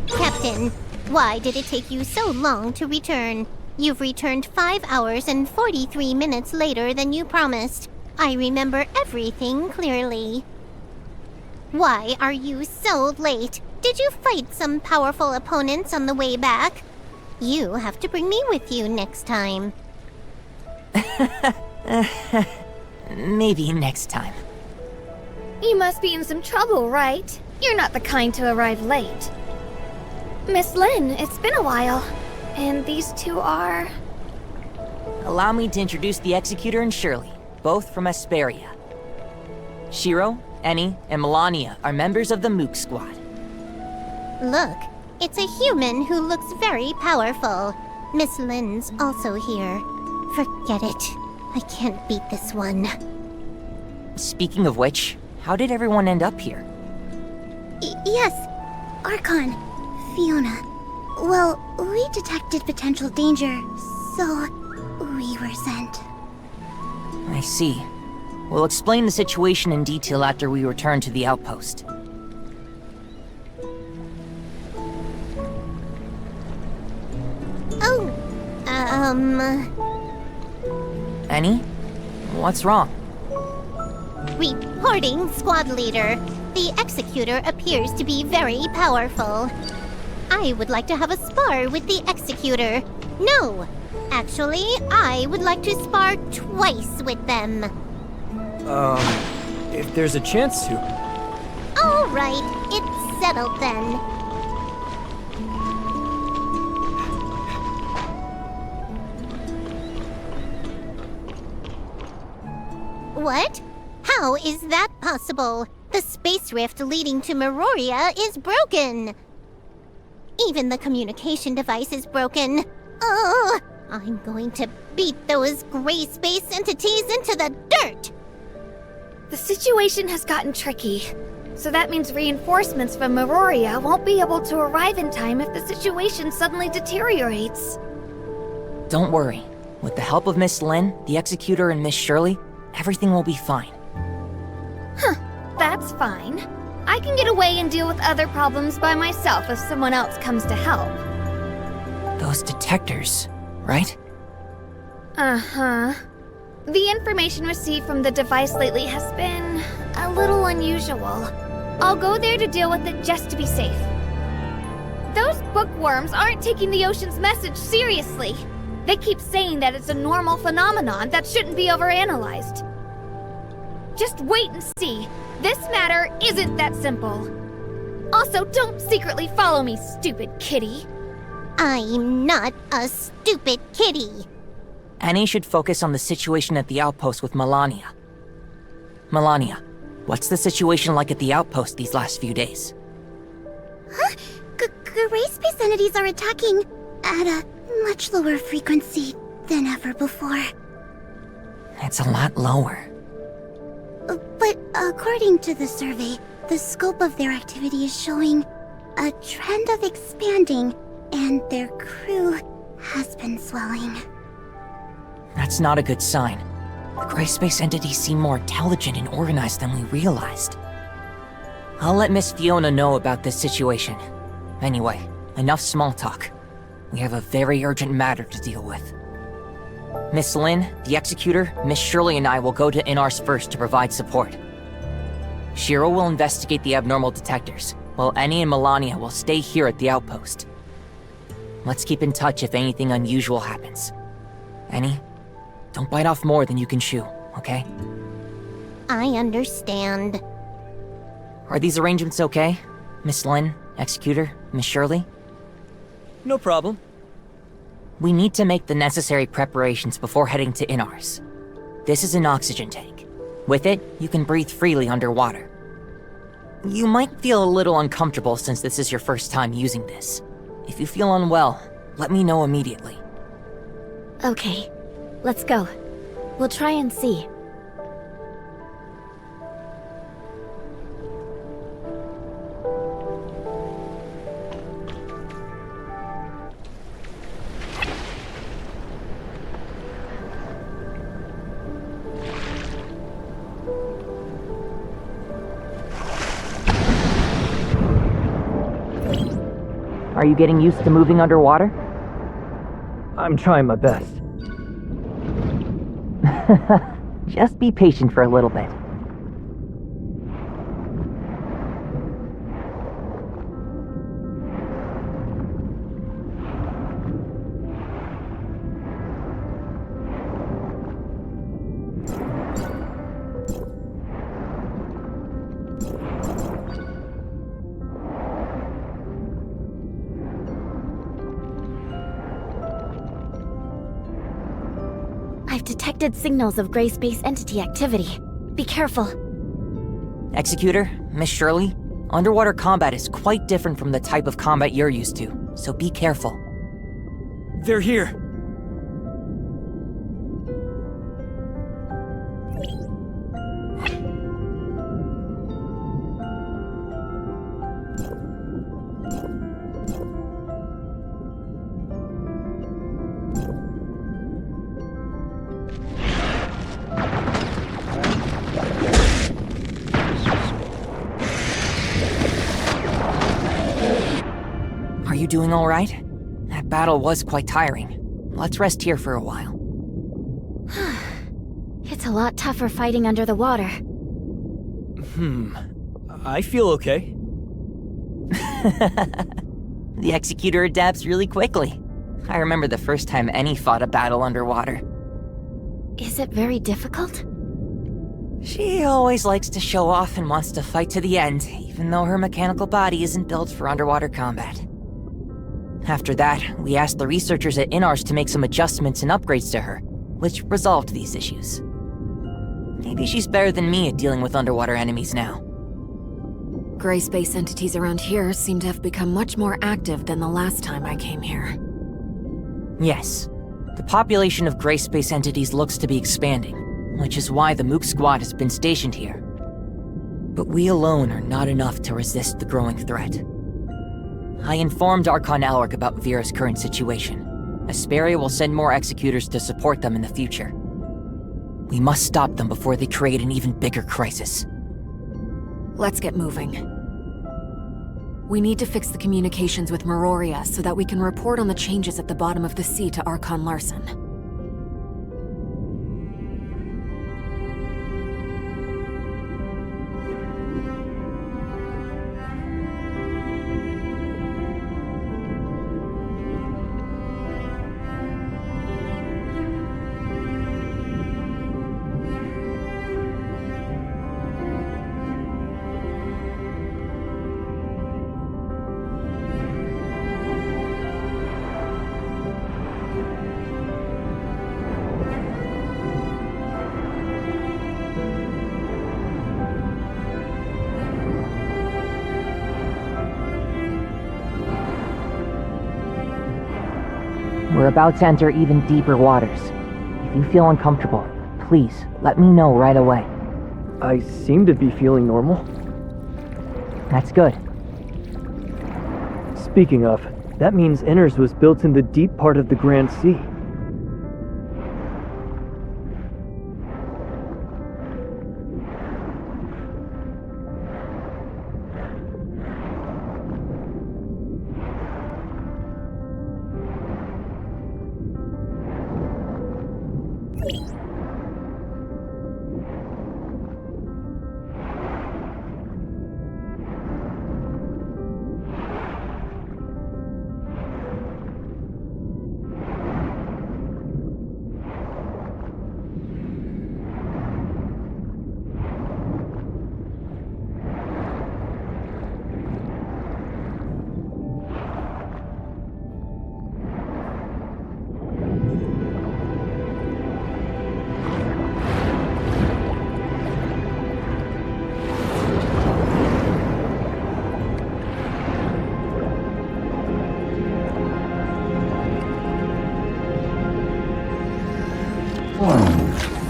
Captain, why did it take you so long to return? You've returned 5 hours and 43 minutes later than you promised. I remember everything clearly. Why are you so late? Did you fight some powerful opponents on the way back? You have to bring me with you next time. Maybe next time. You must be in some trouble, right? You're not the kind to arrive late. Miss Lin, it's been a while. And these two are... Allow me to introduce the Executor and Shirley, both from Asperia. Shiro, Eni, and Melania are members of the Mook Squad. Look, it's a human who looks very powerful. Miss Lin's also here. Forget it. I can't beat this one. Speaking of which, how did everyone end up here? Yes, Archon, Fiona. Well, we detected potential danger, so we were sent. I see. We'll explain the situation in detail after we return to the outpost. Oh, Eni? What's wrong? Reporting, squad leader. The Executor appears to be very powerful. I would like to have a spar with the Executor. No, actually, I would like to spar twice with them. If there's a chance to. All right, it's settled then. What? How is that possible? The space rift leading to Meroria is broken. Even the communication device is broken. Ugh! I'm going to beat those gray space entities into the dirt! The situation has gotten tricky. So that means reinforcements from Meroria won't be able to arrive in time if the situation suddenly deteriorates. Don't worry. With the help of Miss Lin, the Executor, and Miss Shirley, everything will be fine. That's fine. I can get away and deal with other problems by myself if someone else comes to help. Those detectors, right? Uh-huh. The information received from the device lately has been a little unusual. I'll go there to deal with it just to be safe. Those bookworms aren't taking the ocean's message seriously. They keep saying that it's a normal phenomenon that shouldn't be overanalyzed. Just wait and see. This matter isn't that simple. Also, don't secretly follow me, stupid kitty. I'm not a stupid kitty. Annie should focus on the situation at the outpost with Melania. Melania, what's the situation like at the outpost these last few days? Huh? Gray space entities are attacking at a much lower frequency than ever before. It's a lot lower. But according to the survey, the scope of their activity is showing a trend of expanding, and their crew has been swelling. That's not a good sign. The gray space entities seem more intelligent and organized than we realized. I'll let Miss Fiona know about this situation. Anyway, enough small talk. We have a very urgent matter to deal with. Miss Lin, the Executor, Miss Shirley, and I will go to Inars first to provide support. Shiro will investigate the abnormal detectors, while Eni and Melania will stay here at the outpost. Let's keep in touch if anything unusual happens. Eni, don't bite off more than you can chew, okay? I understand. Are these arrangements okay? Miss Lin, Executor, Miss Shirley? No problem. We need to make the necessary preparations before heading to Inars. This is an oxygen tank. With it, you can breathe freely underwater. You might feel a little uncomfortable since this is your first time using this. If you feel unwell, let me know immediately. Okay, let's go. We'll try and see. Are you getting used to moving underwater? I'm trying my best. Just be patient for a little bit. I've detected signals of gray space entity activity. Be careful. Executor, Miss Shirley, underwater combat is quite different from the type of combat you're used to, so be careful. They're here. Are you doing all right? That battle was quite tiring. Let's rest here for a while. It's a lot tougher fighting under the water. I feel okay. The Executor adapts really quickly. I remember the first time Annie fought a battle underwater. Is it very difficult? She always likes to show off and wants to fight to the end, even though her mechanical body isn't built for underwater combat. After that, we asked the researchers at INARS to make some adjustments and upgrades to her, which resolved these issues. Maybe she's better than me at dealing with underwater enemies now. Gray space entities around here seem to have become much more active than the last time I came here. Yes, the population of gray space entities looks to be expanding, which is why the Mook Squad has been stationed here. But we alone are not enough to resist the growing threat. I informed Archon Alric about Vera's current situation. Asperia will send more executors to support them in the future. We must stop them before they create an even bigger crisis. Let's get moving. We need to fix the communications with Meroria so that we can report on the changes at the bottom of the sea to Archon Larson. We're about to enter even deeper waters. If you feel uncomfortable, please let me know right away. I seem to be feeling normal. That's good. Speaking of, that means INARS was built in the deep part of the Grand Sea.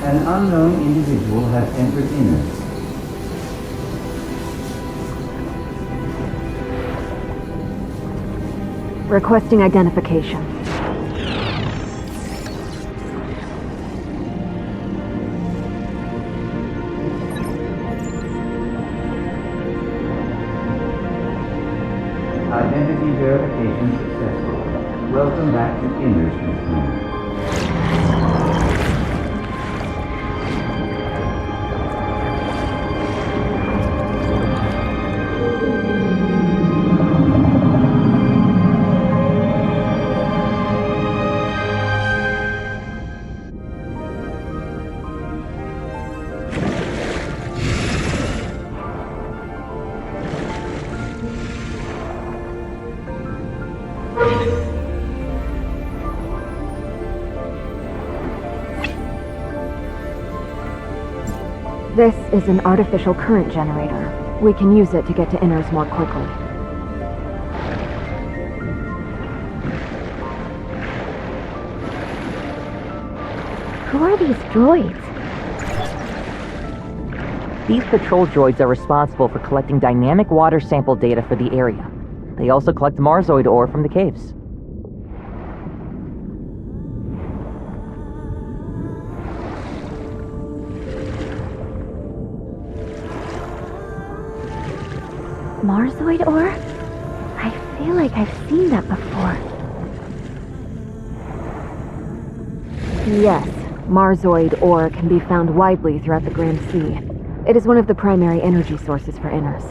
An unknown individual has entered Inner. Requesting identification. Identity verification successful. Welcome back to Inner's Control. This is an artificial current generator. We can use it to get to Inners more quickly. Who are these droids? These patrol droids are responsible for collecting dynamic water sample data for the area. They also collect Marzoid ore from the caves. Marzoid ore? I feel like I've seen that before. Yes, Marzoid ore can be found widely throughout the Grand Sea. It is one of the primary energy sources for Inners.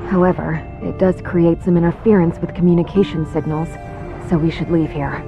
However, it does create some interference with communication signals, so we should leave here.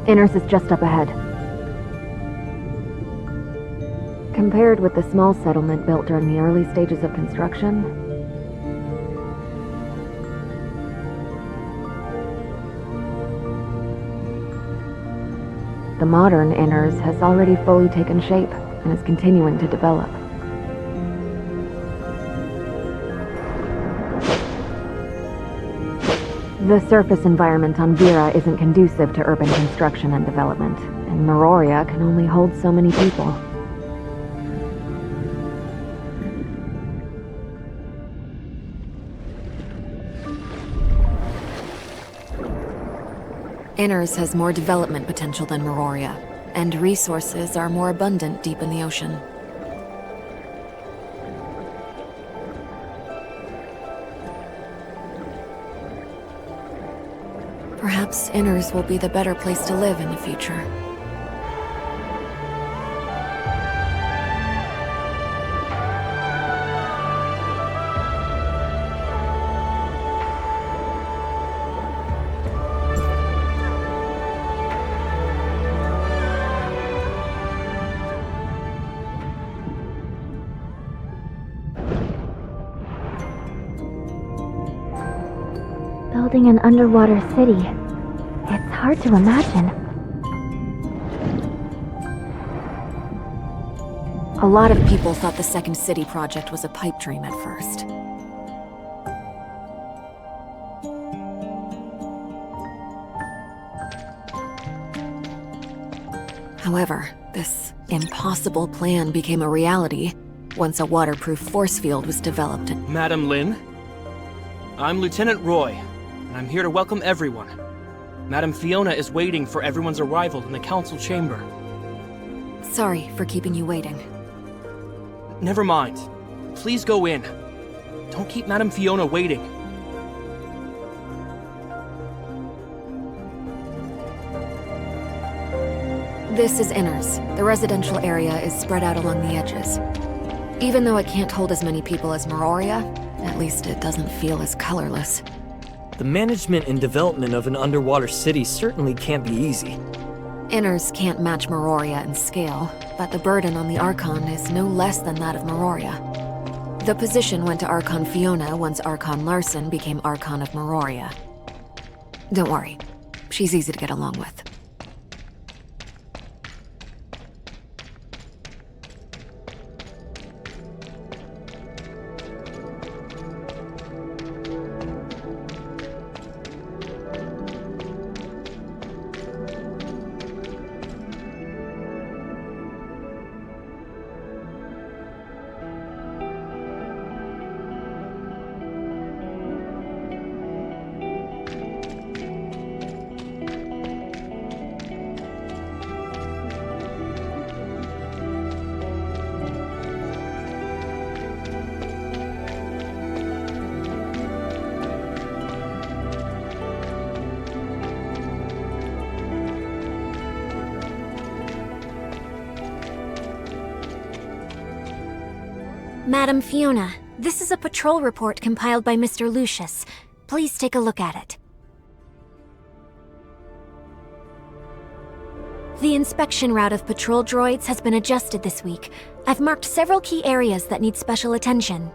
Inners is just up ahead. Compared with the small settlement built during the early stages of construction, the modern Inners has already fully taken shape and is continuing to develop. The surface environment on Vera isn't conducive to urban construction and development, and Meroria can only hold so many people. Inners has more development potential than Meroria, and resources are more abundant deep in the ocean. Perhaps Inners will be the better place to live in the future. Building an underwater city. It's hard to imagine. A lot of people thought the Second City project was a pipe dream at first. However, this impossible plan became a reality once a waterproof force field was developed. Madam Lin, I'm Lieutenant Roy, and I'm here to welcome everyone. Madam Fiona is waiting for everyone's arrival in the council chamber. Sorry for keeping you waiting. Never mind. Please go in. Don't keep Madam Fiona waiting. This is Inners. The residential area is spread out along the edges. Even though it can't hold as many people as Meroria, at least it doesn't feel as colorless. The management and development of an underwater city certainly can't be easy. Inners can't match Meroria in scale, but the burden on the Archon is no less than that of Meroria. The position went to Archon Fiona once Archon Larson became Archon of Meroria. Don't worry, she's easy to get along with. Madam Fiona, this is a patrol report compiled by Mr. Lucius. Please take a look at it. The inspection route of patrol droids has been adjusted this week. I've marked several key areas that need special attention.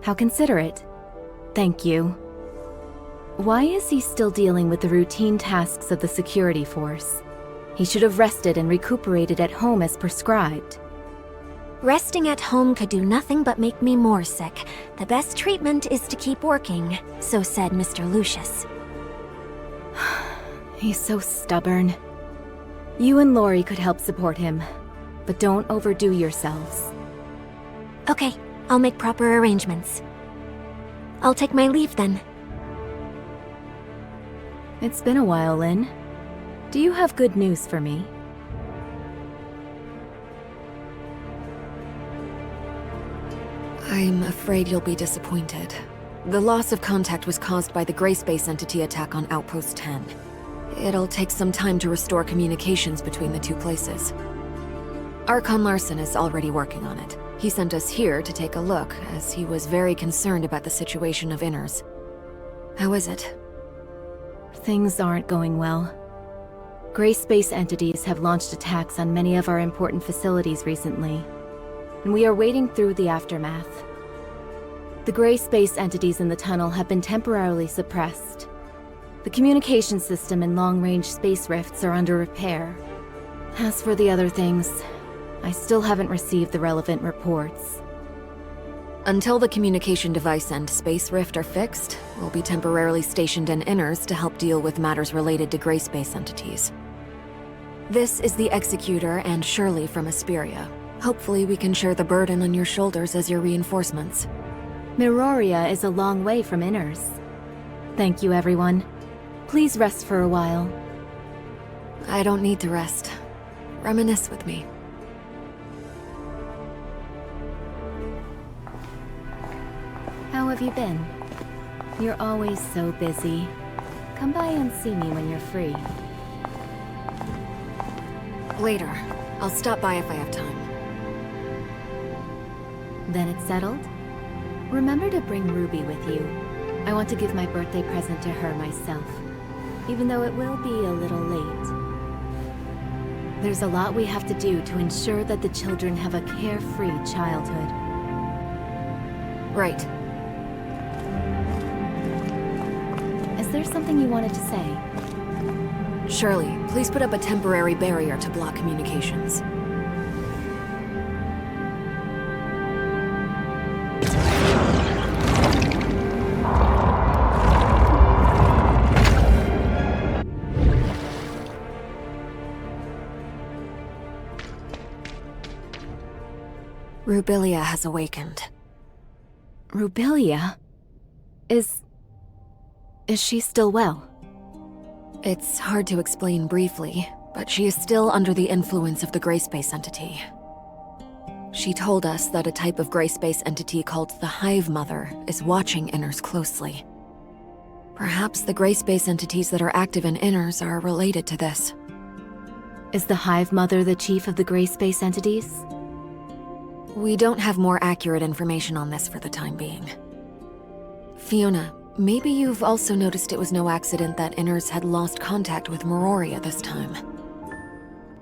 How considerate. Thank you. Why is he still dealing with the routine tasks of the security force? He should have rested and recuperated at home as prescribed. Resting at home could do nothing but make me more sick. The best treatment is to keep working, so said Mr. Lucius. He's so stubborn. You and Lori could help support him, but don't overdo yourselves. Okay, I'll make proper arrangements. I'll take my leave then. It's been a while, Lynn. Do you have good news for me? I'm afraid you'll be disappointed. The loss of contact was caused by the Gray Space Entity attack on Outpost 10. It'll take some time to restore communications between the two places. Archon Larson is already working on it. He sent us here to take a look, as he was very concerned about the situation of Inners. How is it? Things aren't going well. Gray Space entities have launched attacks on many of our important facilities recently, and we are wading through the aftermath. The Gray Space entities in the tunnel have been temporarily suppressed. The communication system and long-range space rifts are under repair. As for the other things, I still haven't received the relevant reports. Until the communication device and space rift are fixed, we'll be temporarily stationed in Inners to help deal with matters related to Gray Space entities. This is the Executor and Shirley from Asperia. Hopefully we can share the burden on your shoulders as your reinforcements. Meroria is a long way from Inners. Thank you, everyone. Please rest for a while. I don't need to rest. Reminisce with me. How have you been? You're always so busy. Come by and see me when you're free. Later. I'll stop by if I have time. Then it's settled? Remember to bring Ruby with you. I want to give my birthday present to her myself, even though it will be a little late. There's a lot we have to do to ensure that the children have a carefree childhood. Right. Is there something you wanted to say? Shirley, please put up a temporary barrier to block communications. Rubilia has awakened. Rubilia? Is she still well? It's hard to explain briefly, but she is still under the influence of the gray space entity. She told us that a type of gray space entity called the Hive Mother is watching Inners closely. Perhaps the gray space entities that are active in Inners are related to this. Is the Hive Mother the chief of the gray space entities? We don't have more accurate information on this for the time being. Fiona, maybe you've also noticed it was no accident that Inners had lost contact with Meroria this time.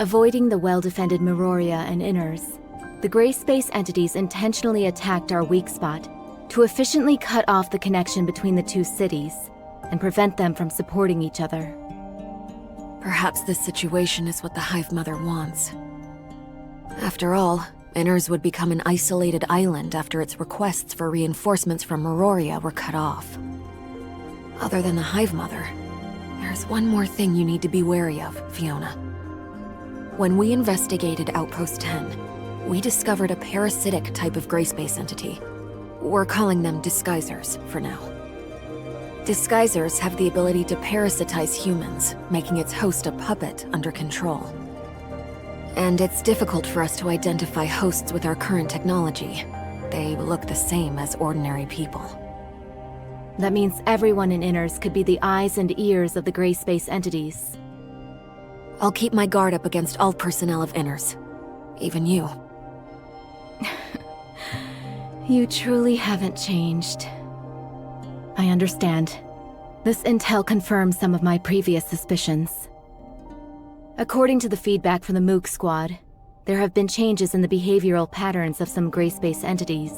Avoiding the well-defended Meroria and Inners, the gray space entities intentionally attacked our weak spot to efficiently cut off the connection between the two cities and prevent them from supporting each other. Perhaps this situation is what the Hive Mother wants. After all, Inners would become an isolated island after its requests for reinforcements from Meroria were cut off. Other than the Hive Mother, there's one more thing you need to be wary of, Fiona. When we investigated Outpost 10, we discovered a parasitic type of gray space entity. We're calling them disguisers for now. Disguisers have the ability to parasitize humans, making its host a puppet under control. And it's difficult for us to identify hosts with our current technology. They look the same as ordinary people. That means everyone in Inners could be the eyes and ears of the gray space entities. I'll keep my guard up against all personnel of Inners. Even you. You truly haven't changed. I understand. This intel confirms some of my previous suspicions. According to the feedback from the Mook Squad, there have been changes in the behavioral patterns of some gray space entities.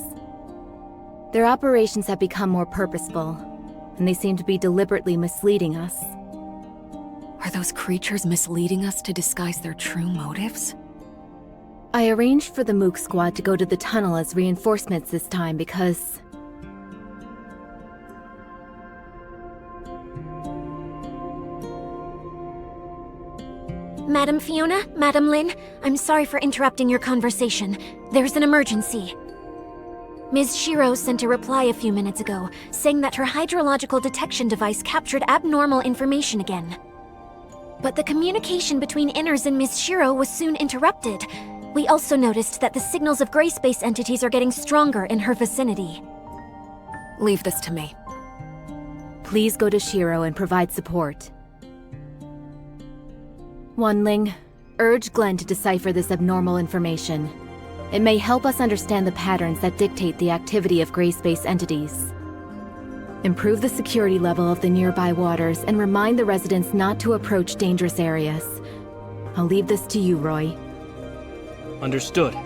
Their operations have become more purposeful, and they seem to be deliberately misleading us. Are those creatures misleading us to disguise their true motives? I arranged for the Mook Squad to go to the tunnel as reinforcements this time because... Madam Fiona, Madam Lin, I'm sorry for interrupting your conversation. There's an emergency. Ms. Shiro sent a reply a few minutes ago, saying that her hydrological detection device captured abnormal information again. But the communication between Inners and Ms. Shiro was soon interrupted. We also noticed that the signals of gray space entities are getting stronger in her vicinity. Leave this to me. Please go to Shiro and provide support. Wanling, urge Glenn to decipher this abnormal information. It may help us understand the patterns that dictate the activity of gray space entities. Improve the security level of the nearby waters and remind the residents not to approach dangerous areas. I'll leave this to you, Roy. Understood.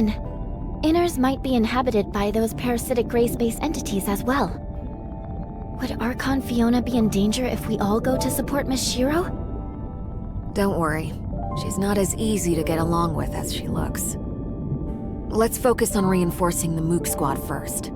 then, inners might be inhabited by those parasitic gray space entities as well. Would Archon Fiona be in danger if we all go to support Miss Shiro? Don't worry. She's not as easy to get along with as she looks. Let's focus on reinforcing the Mook Squad first.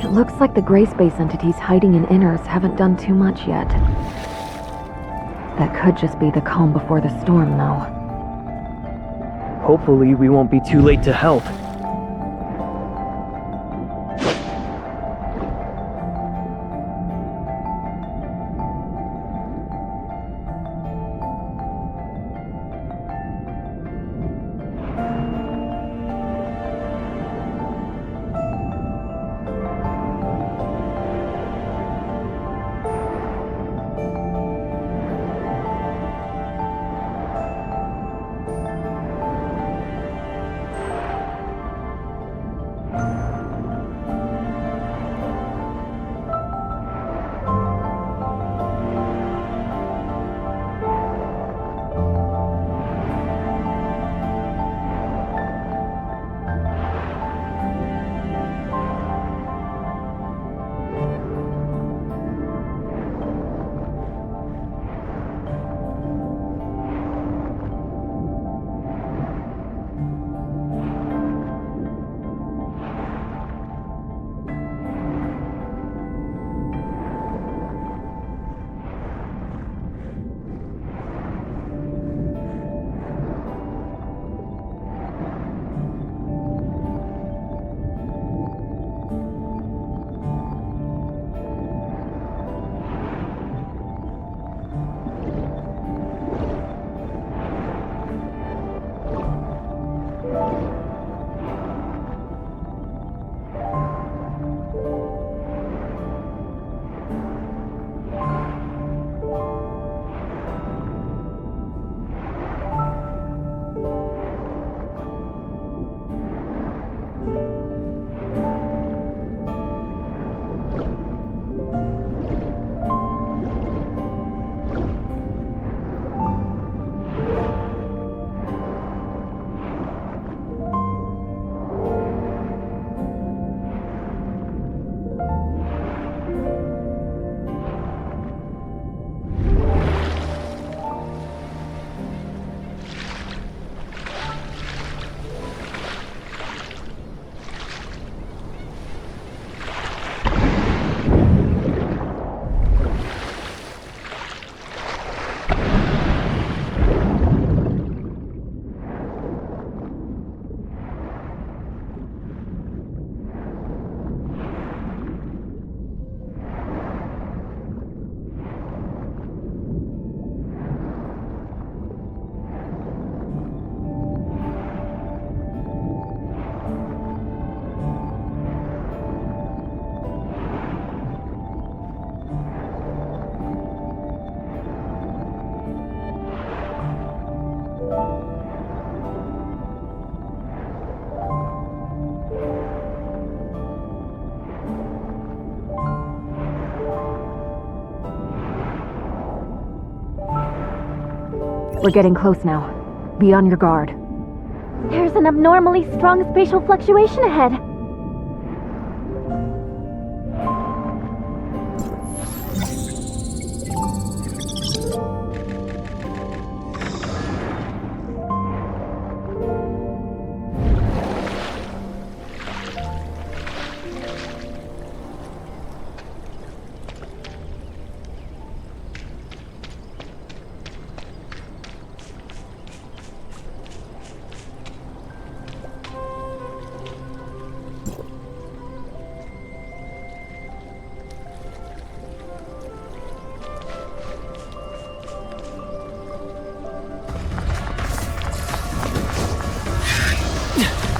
It looks like the gray space entities hiding in inners haven't done too much yet. That could just be the calm before the storm, though. Hopefully, we won't be too late to help. We're getting close now. Be on your guard. There's an abnormally strong spatial fluctuation ahead.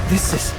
This is...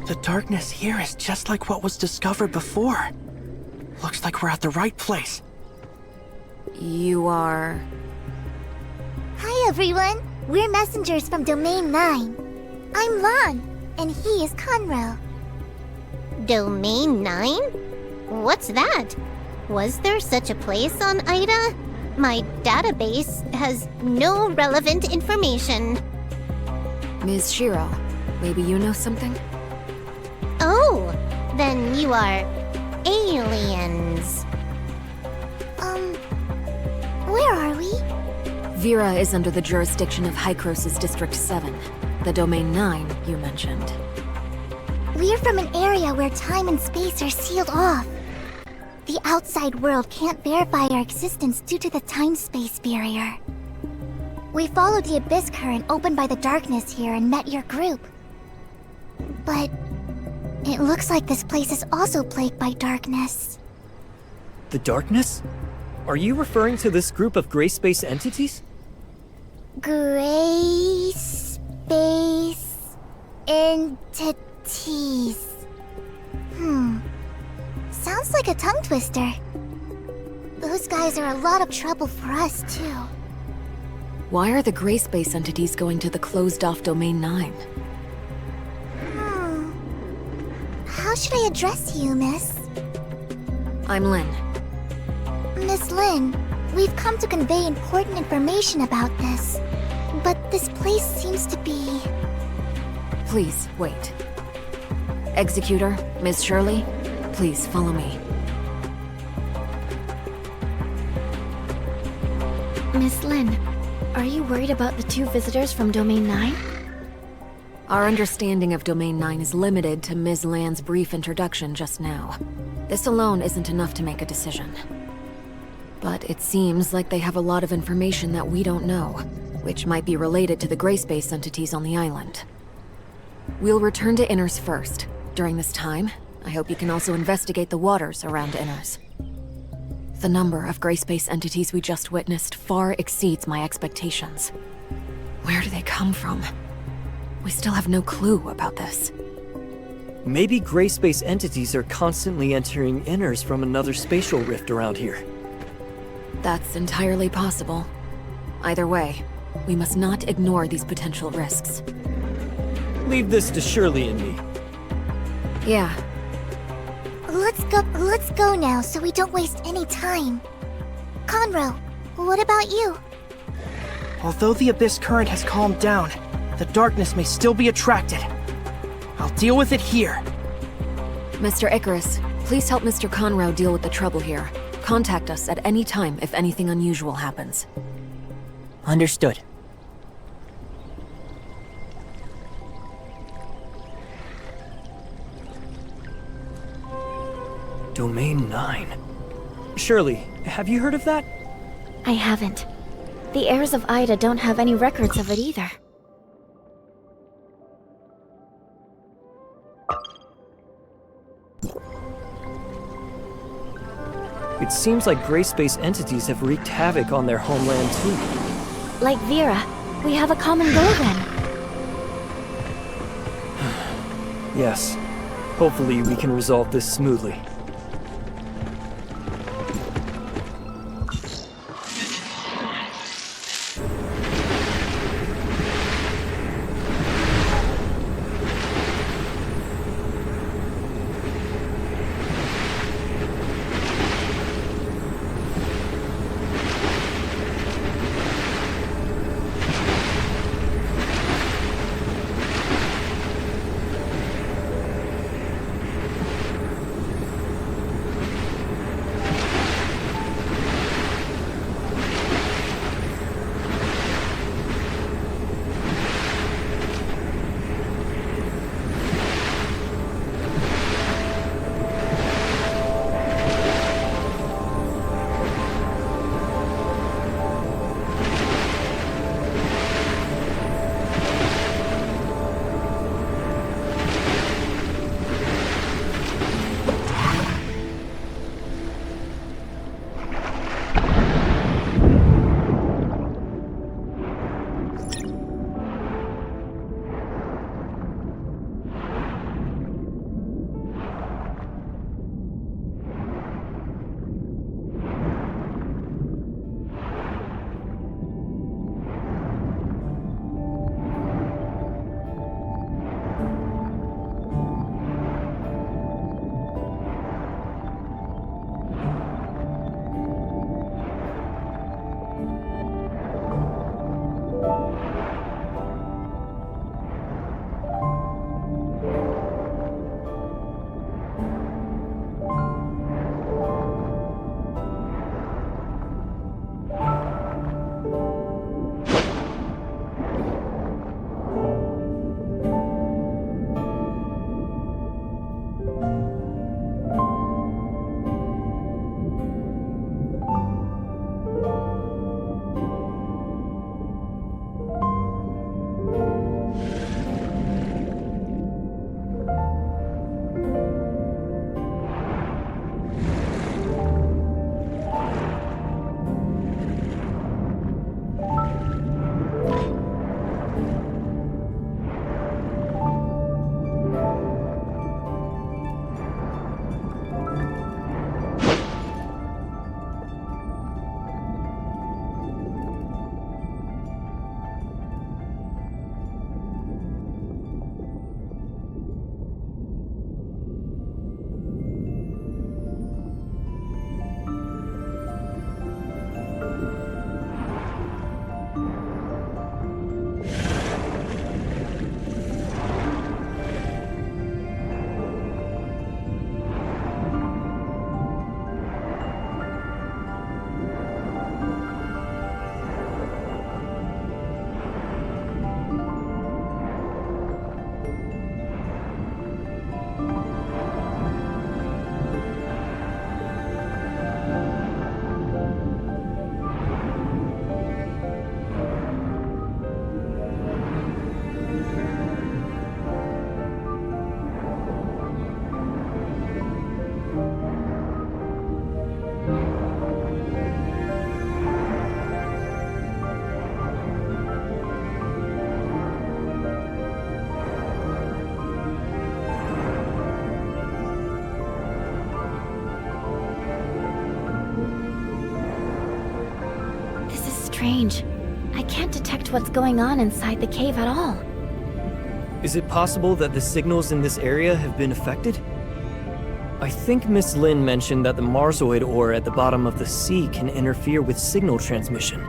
The darkness here is just like what was discovered before. Looks like we're at the right place. You are... Hi, everyone. We're messengers from Domain 9. I'm Lan, and he is Conrel. Domain 9? What's that? Was there such a place on Ida? My database has no relevant information. Ms. Shiro, maybe you know something? Oh, then you are aliens. Where are we? Vera is under the jurisdiction of Hykros' District 7, the Domain 9 you mentioned. We're from an area where time and space are sealed off. The outside world can't verify our existence due to the time-space barrier. We followed the abyss current opened by the darkness here and met your group. But it looks like this place is also plagued by darkness. The darkness? Are you referring to this group of gray space entities? Gray space entities. Sounds like a tongue twister. Those guys are a lot of trouble for us, too. Why are the gray space entities going to the closed-off Domain 9? How should I address you, Miss? I'm Lynn. Miss Lynn, we've come to convey important information about this. But this place seems to be... Please, wait. Executor, Ms. Shirley, please follow me. Miss Lynn, are you worried about the 2 visitors from Domain 9? Our understanding of Domain 9 is limited to Ms. Land's brief introduction just now. This alone isn't enough to make a decision. But it seems like they have a lot of information that we don't know, which might be related to the gray space entities on the island. We'll return to Inners first. During this time, I hope you can also investigate the waters around Inners. The number of gray space entities we just witnessed far exceeds my expectations. Where do they come from? We still have no clue about this. Maybe gray space entities are constantly entering Inners from another spatial rift around here. That's entirely possible. Either way, we must not ignore these potential risks. Leave this to Shirley and me. Yeah. Let's go now so we don't waste any time. Conroe, what about you? Although the Abyss current has calmed down, the darkness may still be attracted. I'll deal with it here. Mr. Icarus, please help Mr. Conroe deal with the trouble here. Contact us at any time if anything unusual happens. Understood. Domain 9. Shirley, have you heard of that? I haven't. The heirs of Ida don't have any records of it either. It seems like gray space entities have wreaked havoc on their homeland too. Like Vera, we have a common goal then. Yes. Hopefully we can resolve this smoothly. strange. I can't detect what's going on inside the cave at all. Is it possible that the signals in this area have been affected? I think Miss Lin mentioned that the Marsoid ore at the bottom of the sea can interfere with signal transmission.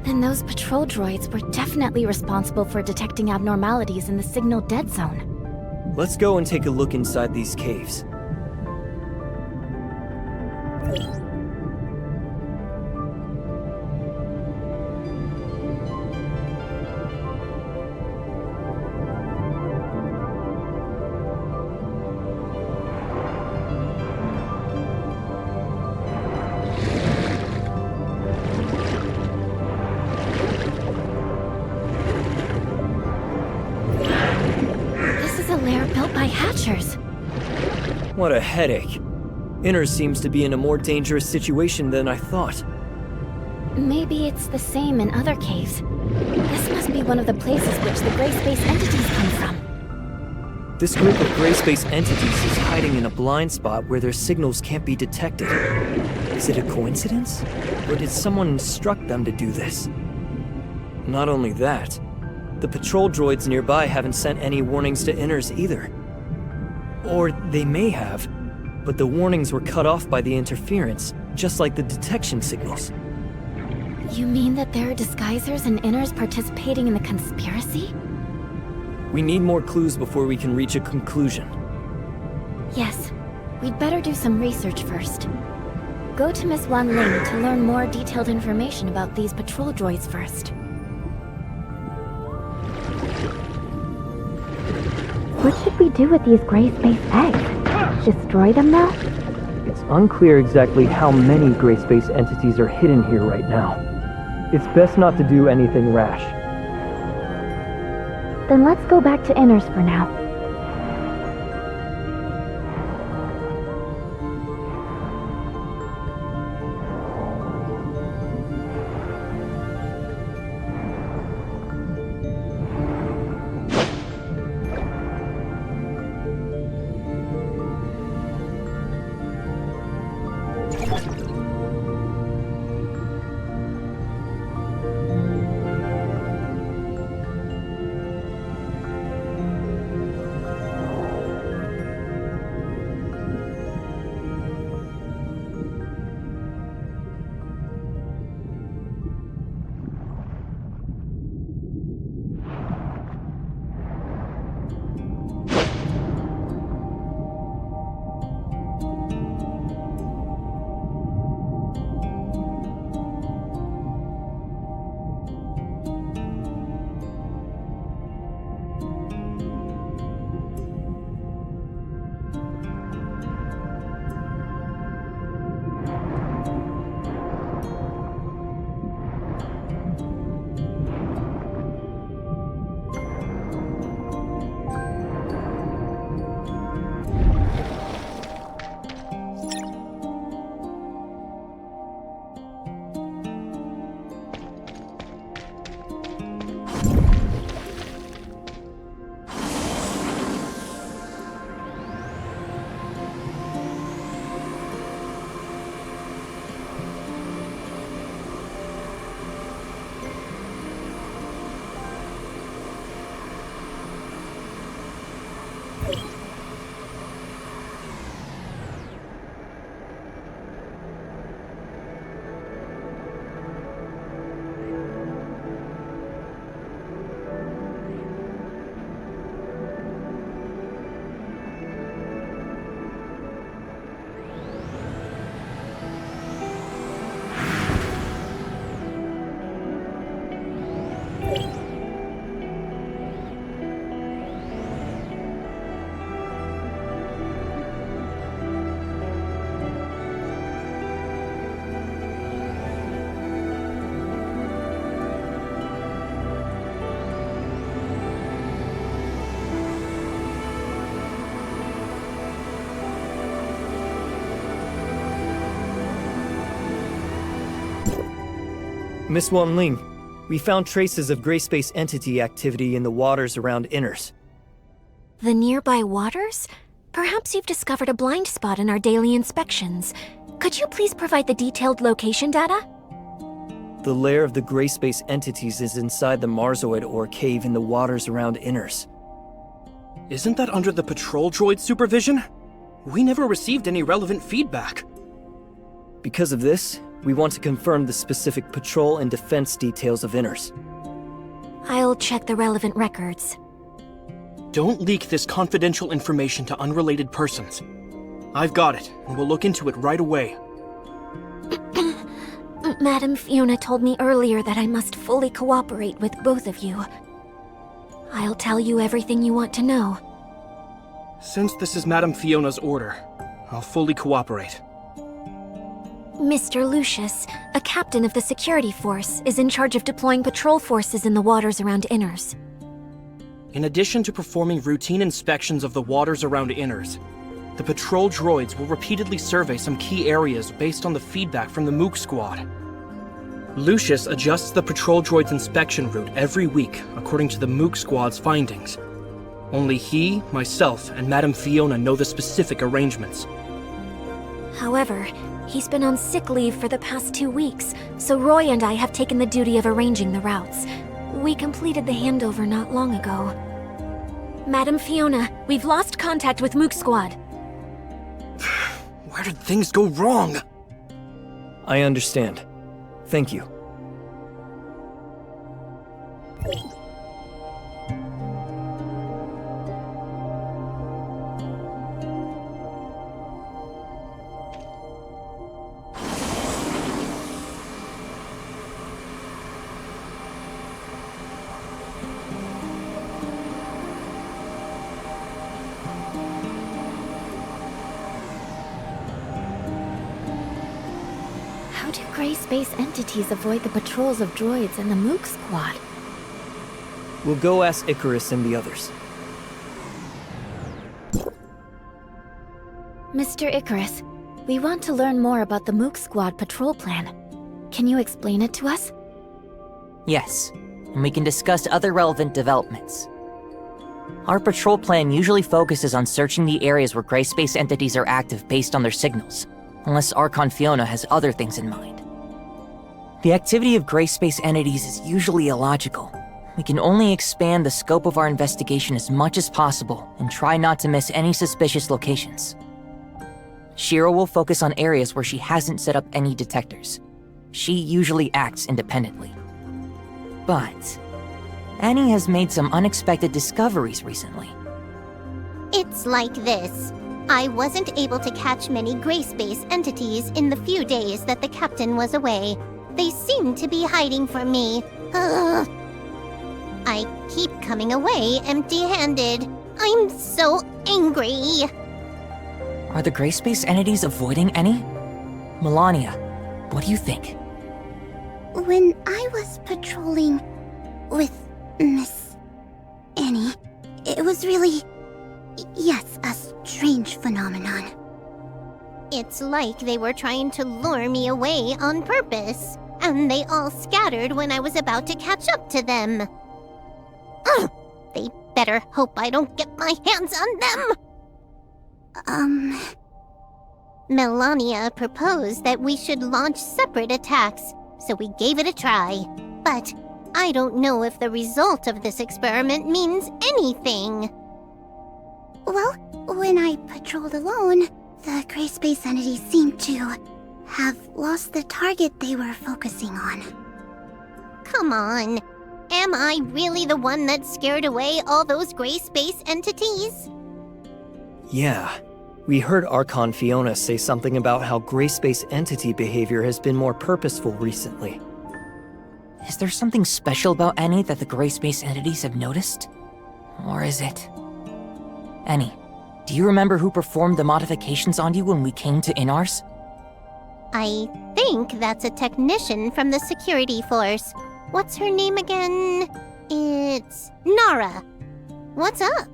Then those patrol droids were definitely responsible for detecting abnormalities in the signal dead zone. Let's go and take a look inside these caves. What a headache. Inner seems to be in a more dangerous situation than I thought. Maybe it's the same in other caves. This must be one of the places which the gray space entities come from. This group of gray space entities is hiding in a blind spot where their signals can't be detected. Is it a coincidence? Or did someone instruct them to do this? Not only that, the patrol droids nearby haven't sent any warnings to Inners either. Or they may have, but the warnings were cut off by the interference, just like the detection signals. You mean that there are disguisers and Inners participating in the conspiracy? We need more clues before we can reach a conclusion. Yes, we'd better do some research first. Go to Miss Wan Ling to learn more detailed information about these patrol droids first. What should we do with these gray space eggs? Destroy them now? It's unclear exactly how many gray space entities are hidden here right now. It's best not to do anything rash. Then let's go back to Inners for now. Miss Wan Ling, we found traces of gray space entity activity in the waters around Inners. The nearby waters? Perhaps you've discovered a blind spot in our daily inspections. Could you please provide the detailed location data? The lair of the gray space entities is inside the Marzoid ore cave in the waters around Inners. Isn't that under the patrol droid's supervision? We never received any relevant feedback. Because of this, we want to confirm the specific patrol and defense details of Inners. I'll check the relevant records. Don't leak this confidential information to unrelated persons. I've got it, and we'll look into it right away. Madam Fiona told me earlier that I must fully cooperate with both of you. I'll tell you everything you want to know. Since this is Madam Fiona's order, I'll fully cooperate. Mr. Lucius, a captain of the security force, is in charge of deploying patrol forces in the waters around Inners. In addition to performing routine inspections of the waters around Inners, the patrol droids will repeatedly survey some key areas based on the feedback from the Mook Squad. Lucius adjusts the patrol droid's inspection route every week according to the Mook Squad's findings. Only he, myself, and Madam Fiona know the specific arrangements. However, he's been on sick leave for the past 2 weeks, so Roy and I have taken the duty of arranging the routes. We completed the handover not long ago. Madam Fiona, we've lost contact with Mook Squad. Where did things go wrong? I understand. Thank you. How do gray space entities avoid the patrols of droids and the Mook Squad? We'll go ask Icarus and the others. Mr. Icarus, we want to learn more about the Mook Squad patrol plan. Can you explain it to us? Yes, and we can discuss other relevant developments. Our patrol plan usually focuses on searching the areas where gray space entities are active based on their signals, unless Archon Fiona has other things in mind. The activity of gray space entities is usually illogical. We can only expand the scope of our investigation as much as possible and try not to miss any suspicious locations. Shiro will focus on areas where she hasn't set up any detectors. She usually acts independently. But Annie has made some unexpected discoveries recently. It's like this. I wasn't able to catch many gray space entities in the few days that the captain was away. They seem to be hiding from me. Ugh. I keep coming away empty-handed. I'm so angry. Are the gray space entities avoiding Annie? Melania, what do you think? When I was patrolling with Miss Annie, it was really, yes, a strange phenomenon. It's like they were trying to lure me away on purpose, and they all scattered when I was about to catch up to them. Ugh, they better hope I don't get my hands on them! Melania proposed that we should launch separate attacks, so we gave it a try. But I don't know if the result of this experiment means anything. Well, when I patrolled alone, the gray space entities seemed to have lost the target they were focusing on. Come on. Am I really the one that scared away all those gray space entities? Yeah. We heard Archon Fiona say something about how gray space entity behavior has been more purposeful recently. Is there something special about Annie that the gray space entities have noticed? Or is it... Annie, do you remember who performed the modifications on you when we came to Inars? I think that's a technician from the security force. What's her name again? It's Nara. What's up?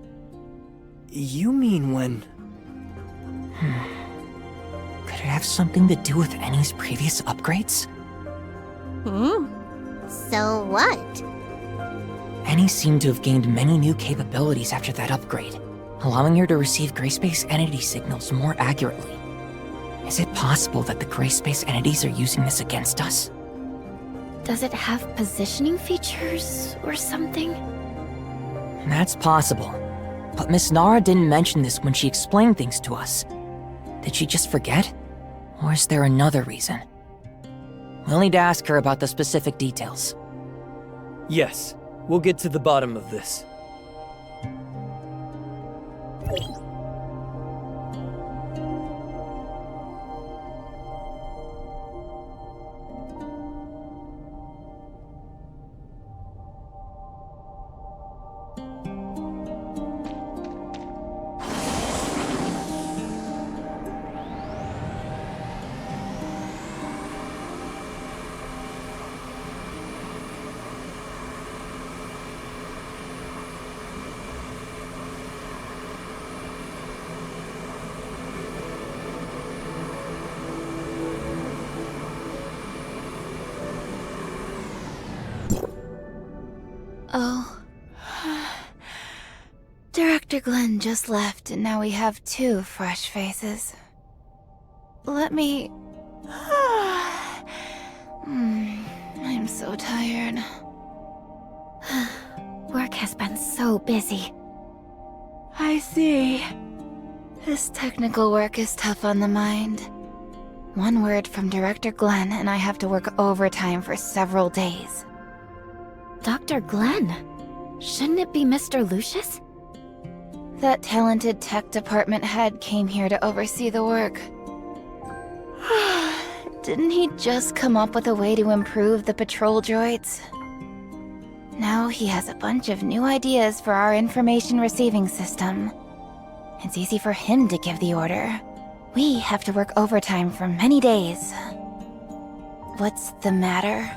You mean when... Could it have something to do with Annie's previous upgrades? So what? Annie seemed to have gained many new capabilities after that upgrade, allowing her to receive gray space entity signals more accurately. Is it possible that the gray space entities are using this against us? Does it have positioning features or something? That's possible. But Miss Nara didn't mention this when she explained things to us. Did she just forget? Or is there another reason? We'll need to ask her about the specific details. Yes, we'll get to the bottom of this. Oh. Director Glenn just left, and now we have 2 fresh faces. Let me... I'm so tired. Work has been so busy. I see. This technical work is tough on the mind. One word from Director Glenn, and I have to work overtime for several days. Dr. Glenn? Shouldn't it be Mr. Lucius? That talented tech department head came here to oversee the work. Didn't he just come up with a way to improve the patrol droids? Now he has a bunch of new ideas for our information receiving system. It's easy for him to give the order. We have to work overtime for many days. What's the matter?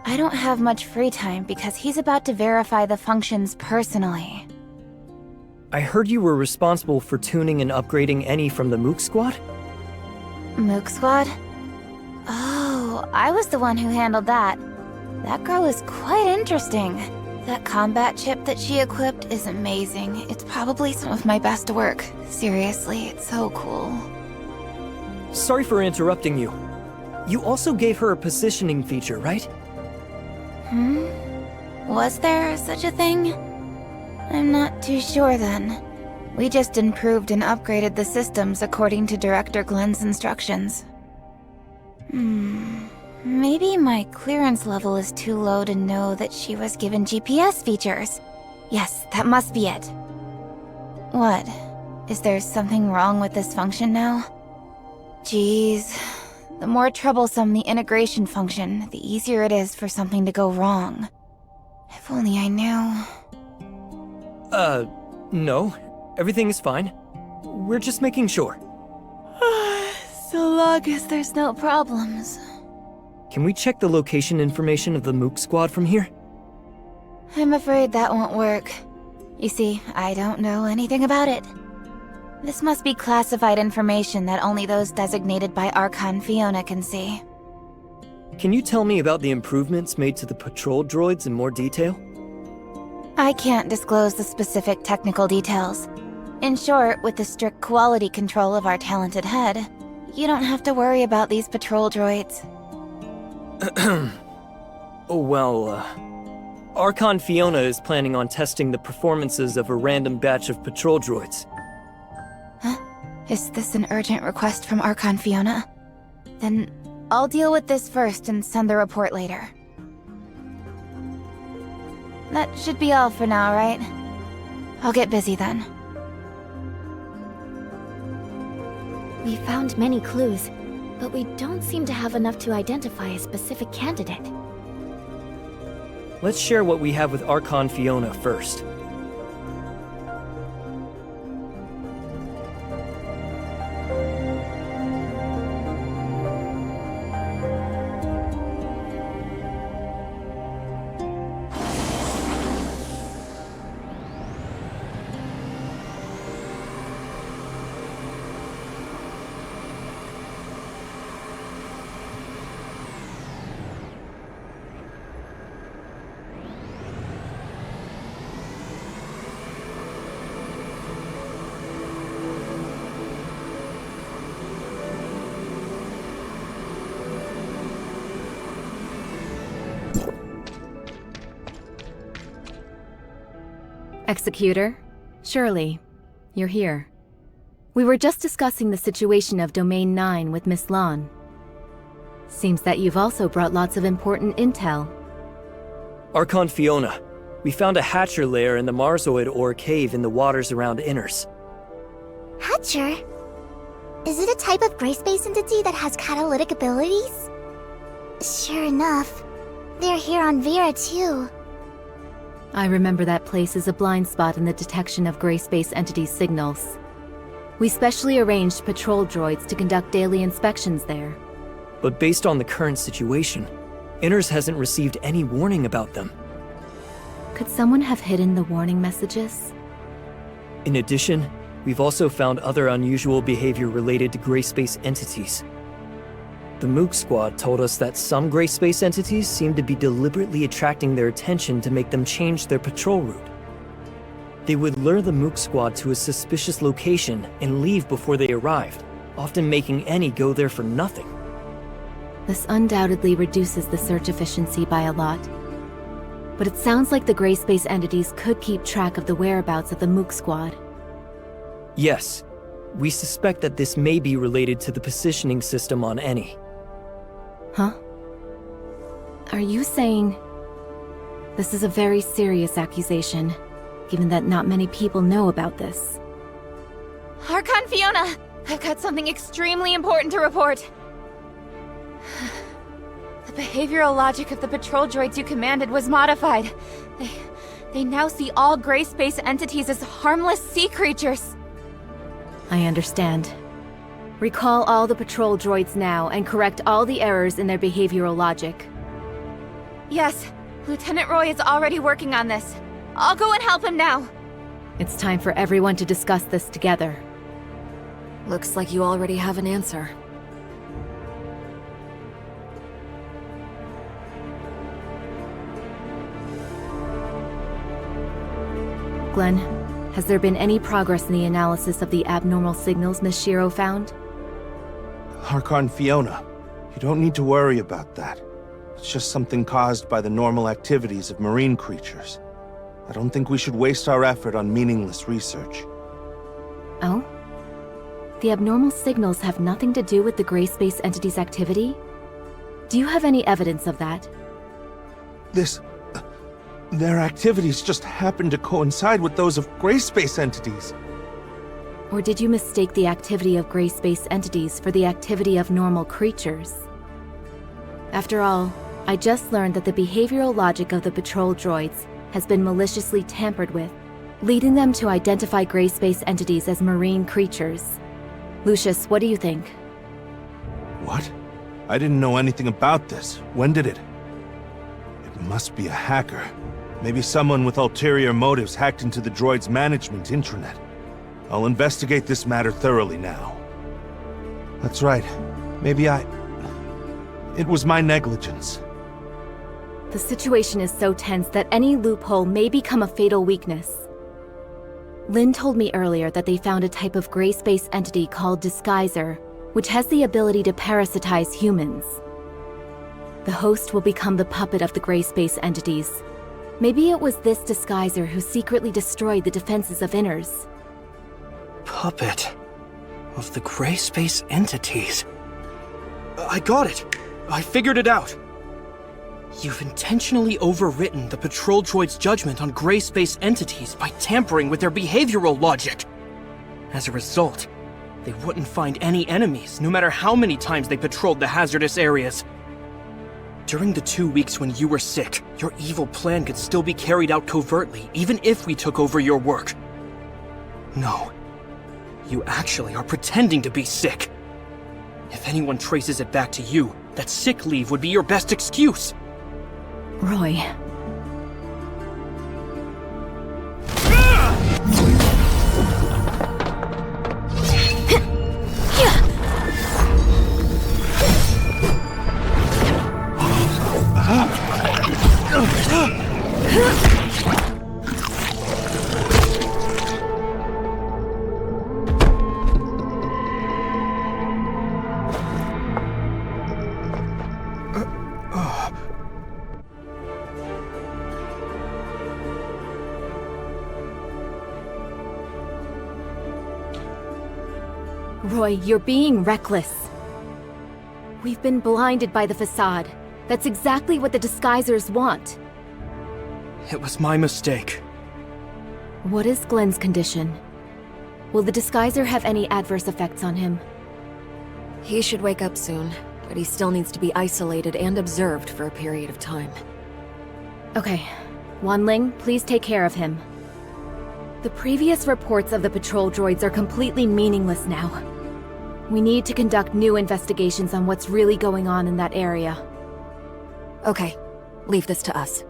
I don't have much free time because he's about to verify the functions personally. I heard you were responsible for tuning and upgrading any from the Mook Squad? Mook Squad? Oh, I was the one who handled that. That girl is quite interesting. That combat chip that she equipped is amazing. It's probably some of my best work. Seriously, it's so cool. Sorry for interrupting you. You also gave her a positioning feature, right? Was there such a thing? I'm not too sure then. We just improved and upgraded the systems according to Director Glenn's instructions. Maybe my clearance level is too low to know that she was given GPS features. Yes, that must be it. What? Is there something wrong with this function now? Jeez. The more troublesome the integration function, the easier it is for something to go wrong. If only I knew. No. Everything is fine. We're just making sure. So long as there's no problems. Can we check the location information of the Mook Squad from here? I'm afraid that won't work. You see, I don't know anything about it. This must be classified information that only those designated by Archon Fiona can see. Can you tell me about the improvements made to the patrol droids in more detail? I can't disclose the specific technical details. In short, with the strict quality control of our talented head, you don't have to worry about these patrol droids. Archon Fiona is planning on testing the performances of a random batch of patrol droids. Huh? Is this an urgent request from Archon Fiona? Then I'll deal with this first and send the report later. That should be all for now, right? I'll get busy then. We found many clues, but we don't seem to have enough to identify a specific candidate. Let's share what we have with Archon Fiona first. Executor, Shirley, you're here. We were just discussing the situation of Domain 9 with Miss Lon. Seems that you've also brought lots of important intel. Archon Fiona, we found a Hatcher lair in the Marsoid ore cave in the waters around Inners. Hatcher? Is it a type of gray space entity that has catalytic abilities? Sure enough, they're here on Vera too. I remember that place as a blind spot in the detection of gray space entity signals. We specially arranged patrol droids to conduct daily inspections there. But based on the current situation, Inners hasn't received any warning about them. Could someone have hidden the warning messages? In addition, we've also found other unusual behavior related to gray space entities. The Mook Squad told us that some gray space entities seem to be deliberately attracting their attention to make them change their patrol route. They would lure the Mook Squad to a suspicious location and leave before they arrived, often making any go there for nothing. This undoubtedly reduces the search efficiency by a lot. But it sounds like the gray space entities could keep track of the whereabouts of the Mook Squad. Yes, we suspect that this may be related to the positioning system on Eni. Huh? Are you saying... This is a very serious accusation, given that not many people know about this. Archon Fiona, I've got something extremely important to report. The behavioral logic of the patrol droids you commanded was modified. They now see all gray space entities as harmless sea creatures. I understand. Recall all the patrol droids now and correct all the errors in their behavioral logic. Yes, Lieutenant Roy is already working on this. I'll go and help him now. It's time for everyone to discuss this together. Looks like you already have an answer. Glenn, has there been any progress in the analysis of the abnormal signals Miss Shiro found? Archon Fiona, you don't need to worry about that. It's just something caused by the normal activities of marine creatures. I don't think we should waste our effort on meaningless research. Oh? The abnormal signals have nothing to do with the gray space entity's activity? Do you have any evidence of that? Their activities just happen to coincide with those of gray space entities. Or did you mistake the activity of gray space entities for the activity of normal creatures? After all, I just learned that the behavioral logic of the patrol droids has been maliciously tampered with, leading them to identify gray space entities as marine creatures. Lucius, what do you think? What? I didn't know anything about this. When did it? It must be a hacker. Maybe someone with ulterior motives hacked into the droid's management intranet. I'll investigate this matter thoroughly now. That's right. It was my negligence. The situation is so tense that any loophole may become a fatal weakness. Lynn told me earlier that they found a type of gray space entity called Disguiser, which has the ability to parasitize humans. The host will become the puppet of the gray space entities. Maybe it was this Disguiser who secretly destroyed the defenses of Inners. Puppet of the gray space entities. I got it! I figured it out! You've intentionally overwritten the patrol droid's judgment on gray space entities by tampering with their behavioral logic. As a result, they wouldn't find any enemies, no matter how many times they patrolled the hazardous areas. During the 2 weeks when you were sick, your evil plan could still be carried out covertly, even if we took over your work. No. You actually are pretending to be sick. If anyone traces it back to you, that sick leave would be your best excuse. Roy. Roy, you're being reckless. We've been blinded by the facade. That's exactly what the disguisers want. It was my mistake. What is Glenn's condition? Will the disguiser have any adverse effects on him? He should wake up soon, but he still needs to be isolated and observed for a period of time. Okay. Wanling, please take care of him. The previous reports of the patrol droids are completely meaningless now. We need to conduct new investigations on what's really going on in that area. Okay, leave this to us.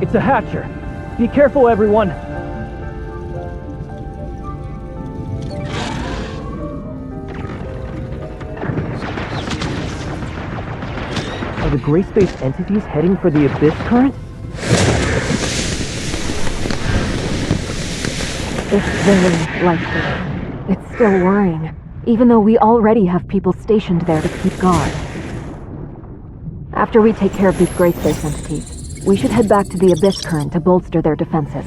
It's a hatcher. Be careful, everyone. Are the gray space entities heading for the abyss current? It's very likely. It's still worrying, even though we already have people stationed there to keep guard. After we take care of these gray space entities, we should head back to the abyss current to bolster their defenses.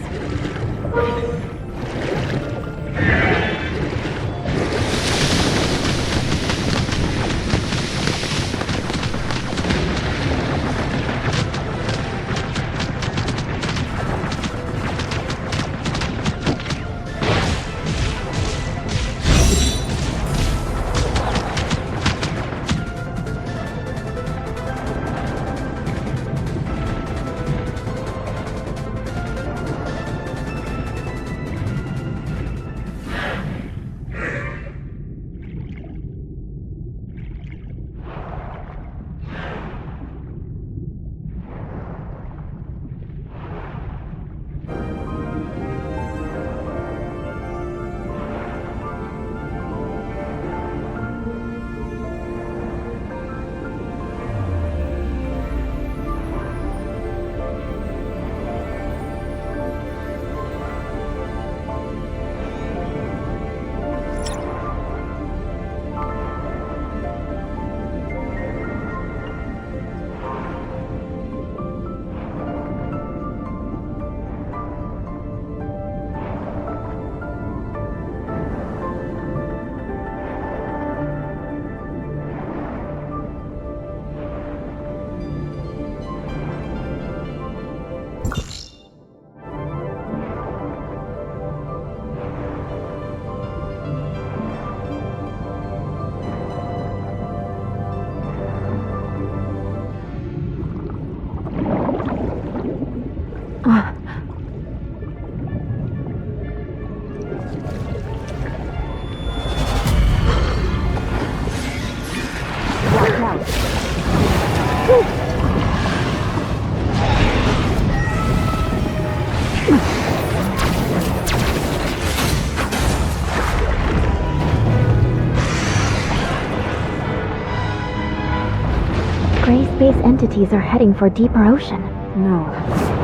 Gray space entities are heading for deeper ocean. No.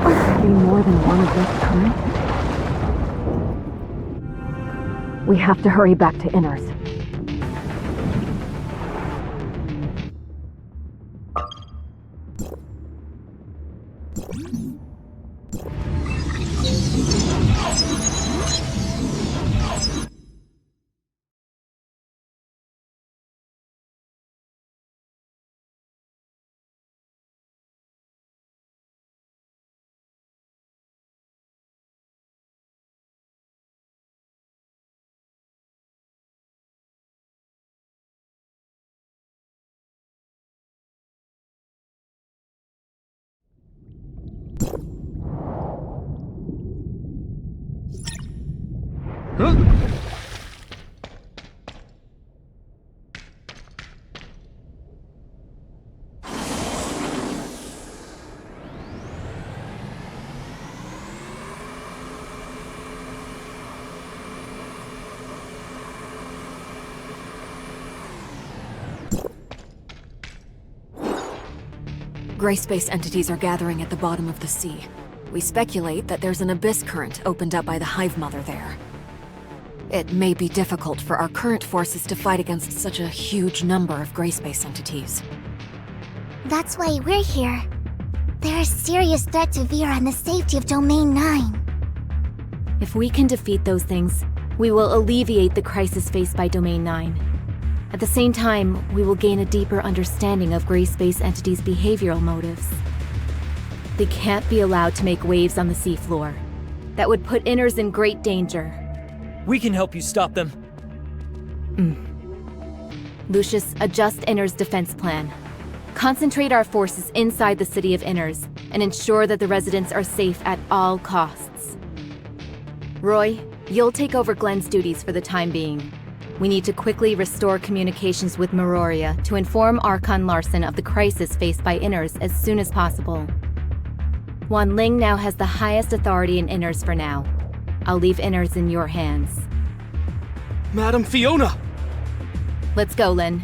Could there be more than one of this current? We have to hurry back to Inners. Gray space entities are gathering at the bottom of the sea. We speculate that there's an abyss current opened up by the Hive Mother there. It may be difficult for our current forces to fight against such a huge number of gray space entities. That's why we're here. They're a serious threat to Vera and the safety of Domain 9. If we can defeat those things, we will alleviate the crisis faced by Domain 9. At the same time, we will gain a deeper understanding of gray space entities' behavioral motives. They can't be allowed to make waves on the seafloor. That would put Inners in great danger. We can help you stop them. Lucius, adjust Inners' defense plan. Concentrate our forces inside the city of Inners, and ensure that the residents are safe at all costs. Roy, you'll take over Glenn's duties for the time being. We need to quickly restore communications with Meroria to inform Archon Larson of the crisis faced by Inners as soon as possible. Wan Ling now has the highest authority in Inners for now. I'll leave Inners in your hands. Madam Fiona! Let's go, Lin.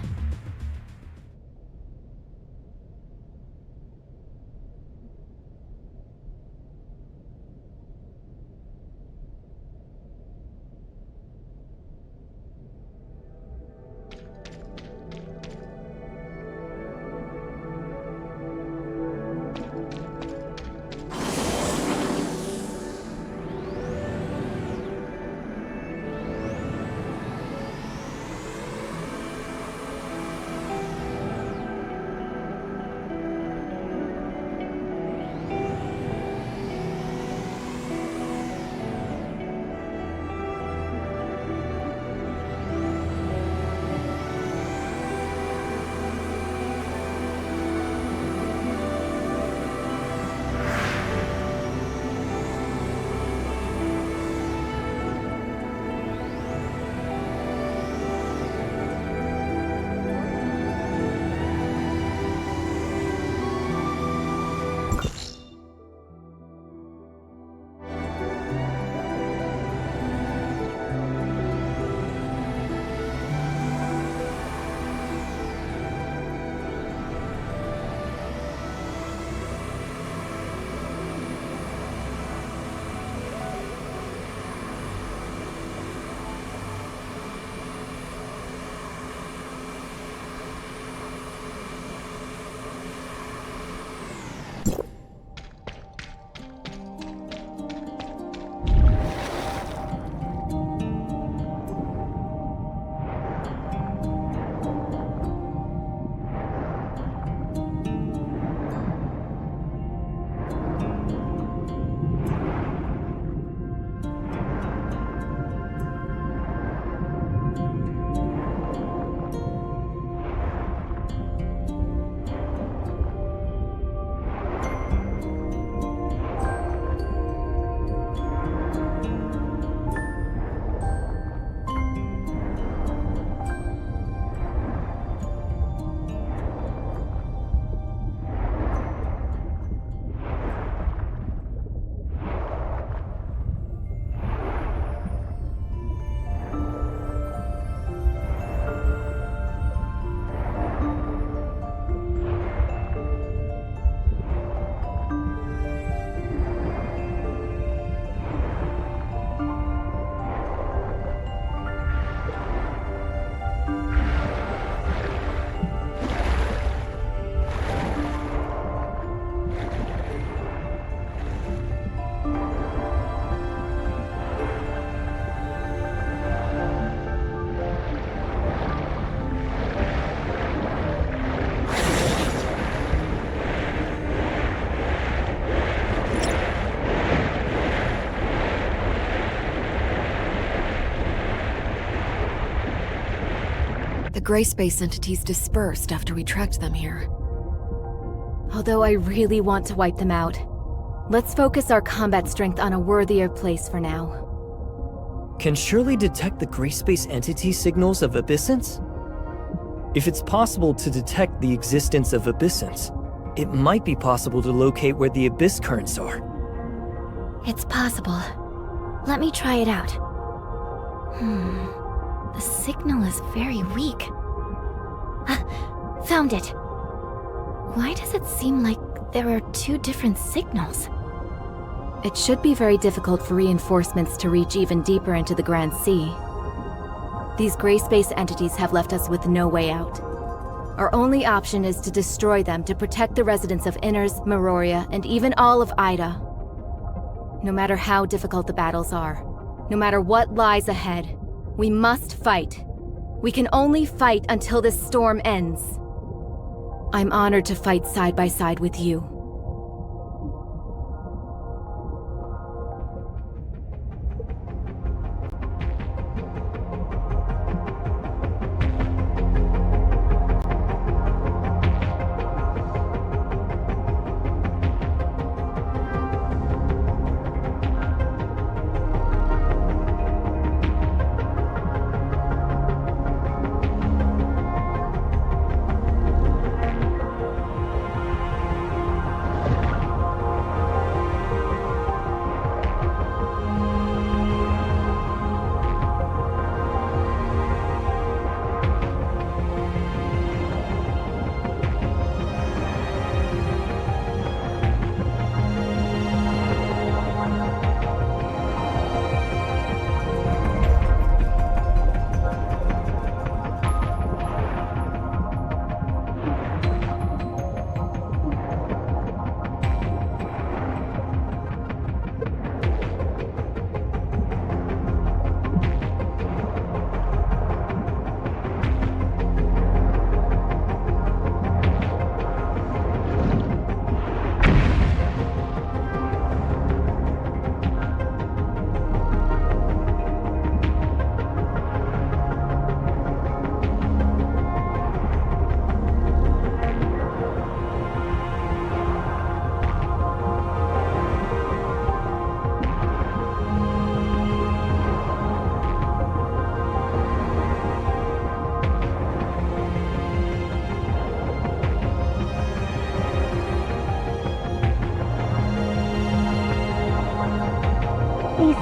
The gray space entities dispersed after we tracked them here. Although I really want to wipe them out, let's focus our combat strength on a worthier place for now. Can Shirley detect the gray space entity signals of abyssins? If it's possible to detect the existence of abyssins, it might be possible to locate where the abyss currents are. It's possible. Let me try it out. The signal is very weak. Found it. Why does it seem like there are two different signals? It should be very difficult for reinforcements to reach even deeper into the Grand Sea. These gray space entities have left us with no way out. Our only option is to destroy them to protect the residents of Inners, Meroria, and even all of Ida. No matter how difficult the battles are, no matter what lies ahead, we must fight. We can only fight until this storm ends. I'm honored to fight side by side with you.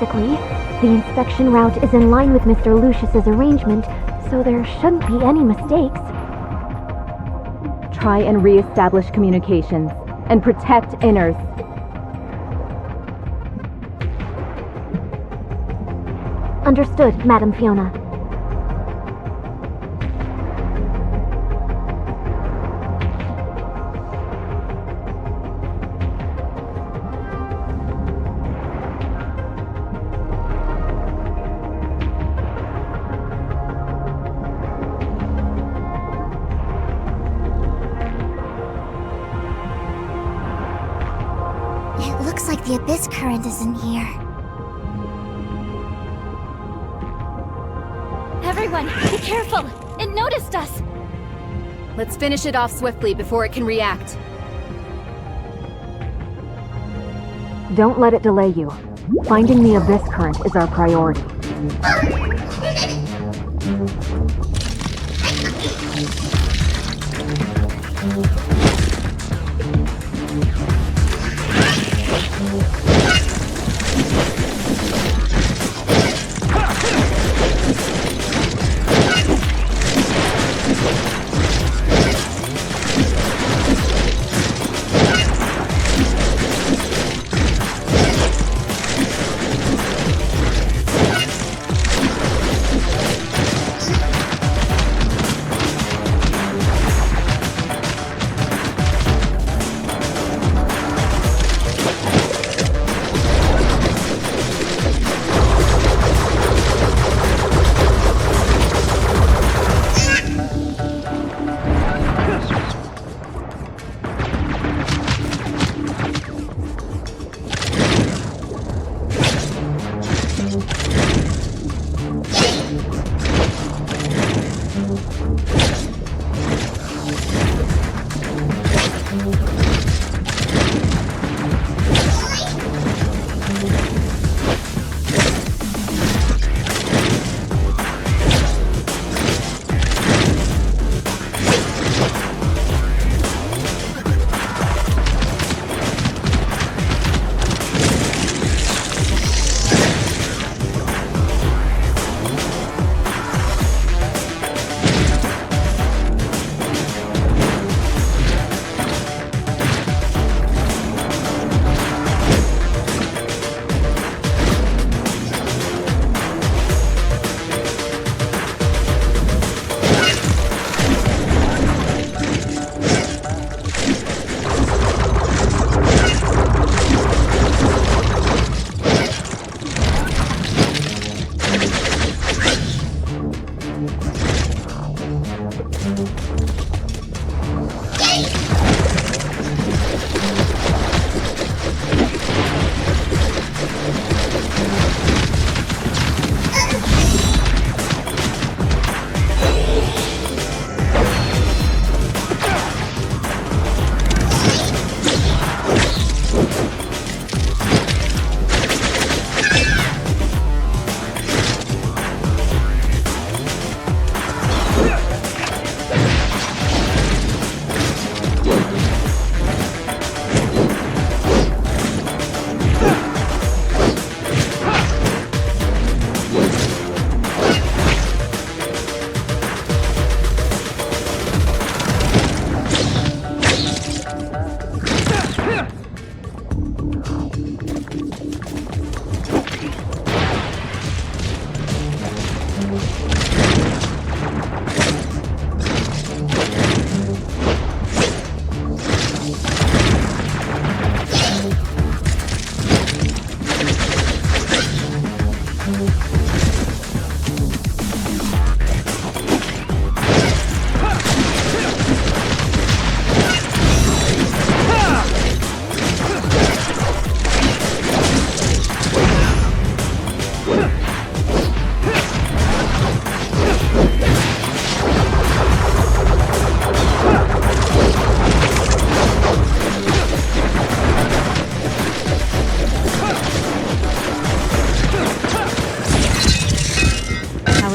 Basically, the inspection route is in line with Mr. Lucius's arrangement, so there shouldn't be any mistakes. Try and re-establish communications, and protect Inners. Understood, Madam Fiona. It looks like the abyss current is in here. Everyone, be careful! It noticed us! Let's finish it off swiftly before it can react. Don't let it delay you. Finding the abyss current is our priority.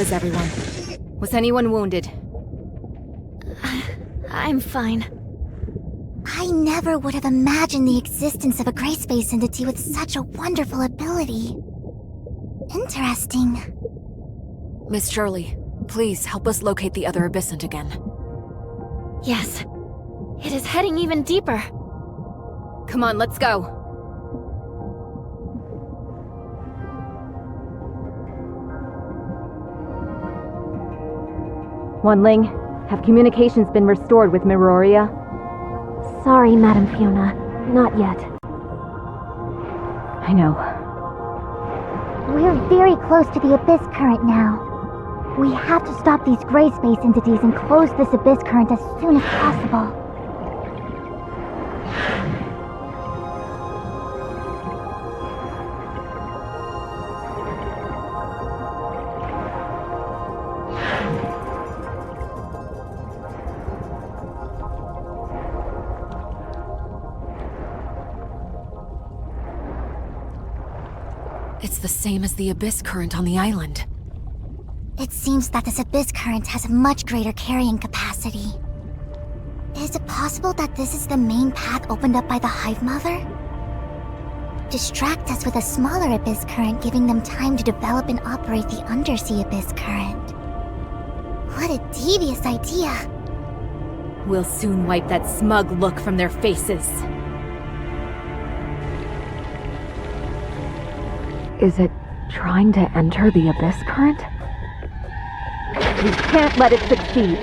is everyone? Was anyone wounded? I'm fine. I never would have imagined the existence of a gray space entity with such a wonderful ability. Interesting. Miss Shirley, please help us locate the other abyssant again. Yes. It is heading even deeper. Come on, let's go. Wanling, have communications been restored with Miroria? Sorry, Madam Fiona. Not yet. I know. We're very close to the Abyss Current now. We have to stop these gray space entities and close this Abyss Current as soon as possible. It's the same as the Abyss Current on the island. It seems that this Abyss Current has a much greater carrying capacity. Is it possible that this is the main path opened up by the Hive Mother? Distract us with a smaller Abyss Current, giving them time to develop and operate the Undersea Abyss Current. What a devious idea! We'll soon wipe that smug look from their faces. Is it trying to enter the Abyss Current? We can't let it succeed.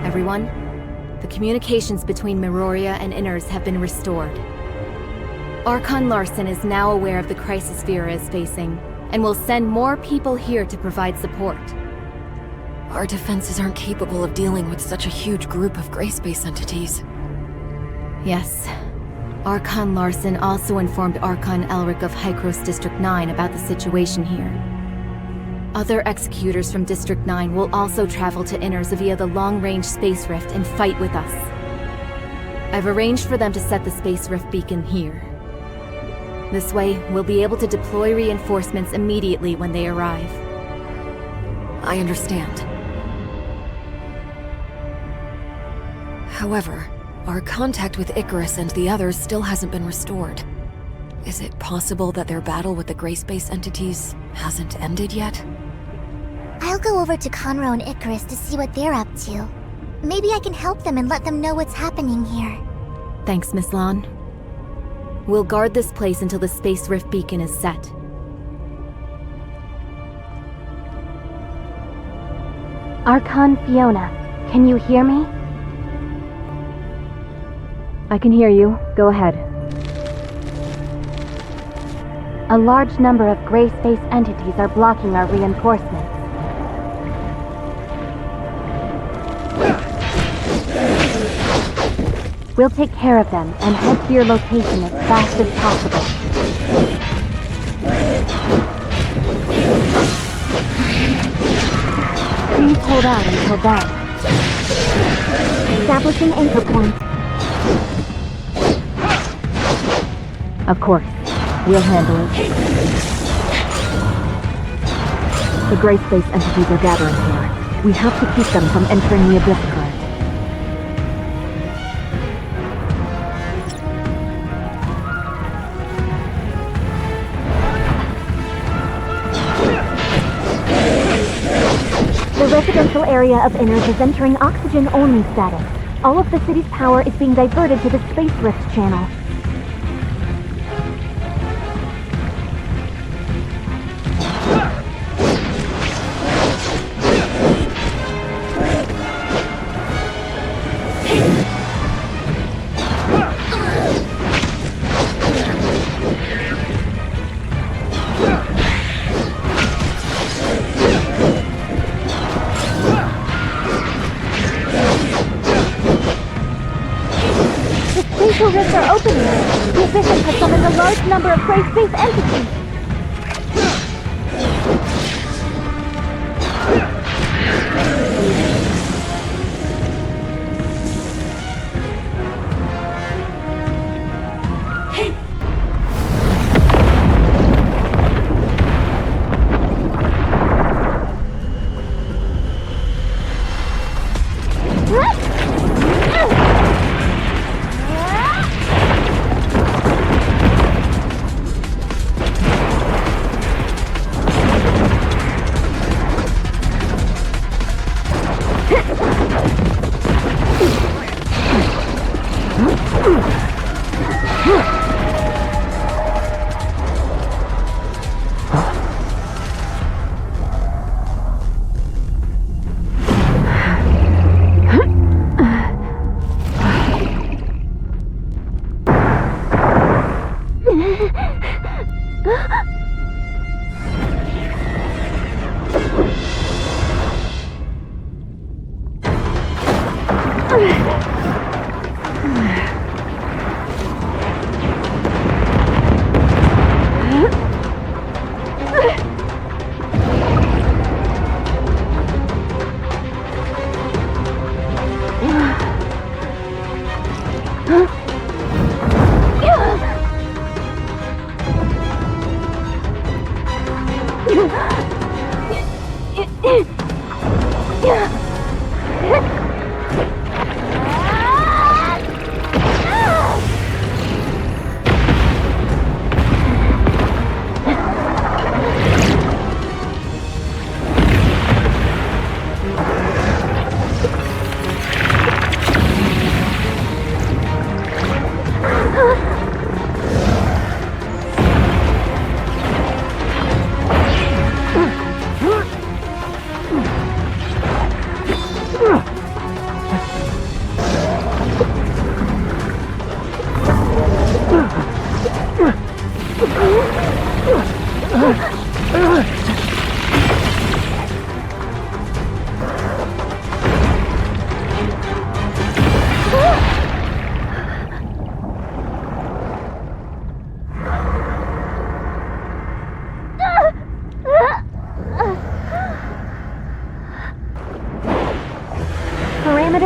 Everyone, the communications between Miroria and Inners have been restored. Archon Larson is now aware of the crisis Vera is facing, and will send more people here to provide support. Our defenses aren't capable of dealing with such a huge group of gray space entities. Yes. Archon Larson also informed Archon Elric of Hykros District 9 about the situation here. Other executors from District 9 will also travel to Inners via the long-range Space Rift and fight with us. I've arranged for them to set the Space Rift beacon here. This way, we'll be able to deploy reinforcements immediately when they arrive. I understand. However, our contact with Icarus and the others still hasn't been restored. Is it possible that their battle with the Gray Space entities hasn't ended yet? I'll go over to Conroe and Icarus to see what they're up to. Maybe I can help them and let them know what's happening here. Thanks, Miss Lon. We'll guard this place until the Space Rift beacon is set. Archon Fiona, can you hear me? I can hear you. Go ahead. A large number of gray space entities are blocking our reinforcements. We'll take care of them and head to your location as fast as possible. Please hold out until then. Establishing anchor point. Of course. We'll handle it. The Gray Space entities are gathering here. We have to keep them from entering the Abyss current. The residential area of Inners is entering oxygen-only status. All of the city's power is being diverted to the Space Rift channel. Spatial rifts are opening. The Abyssals have summoned a large number of gray space entities.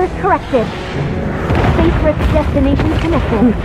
Errors corrected. Space Rift destination connected.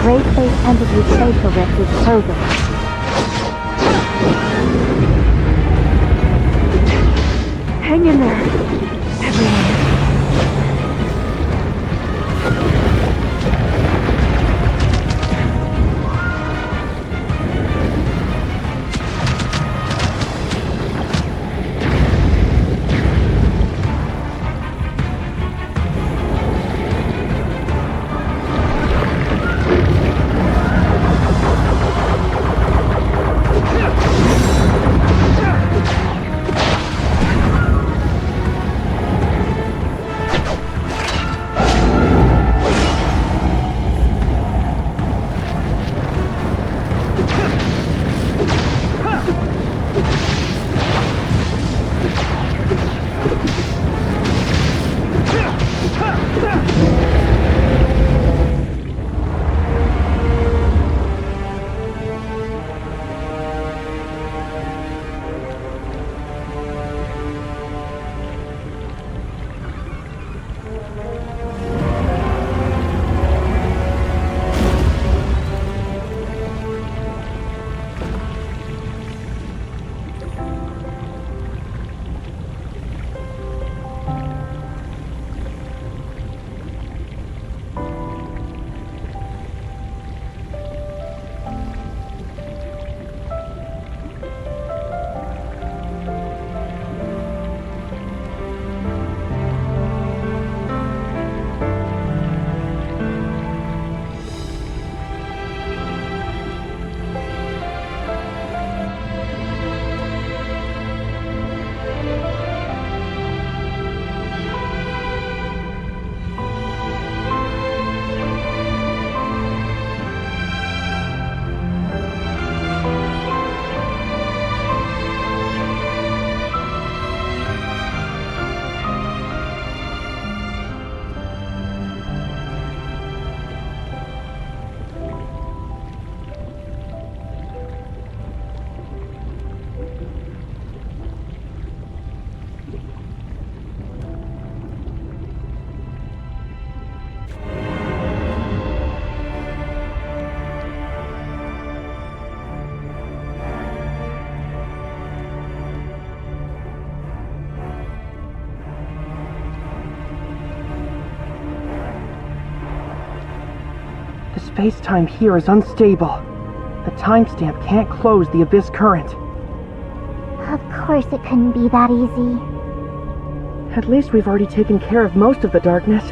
Gray Space Entity's spatial rift is closing. Hang in there, everyone. space-time here is unstable. The timestamp can't close the Abyss current. Of course it couldn't be that easy. At least we've already taken care of most of the darkness.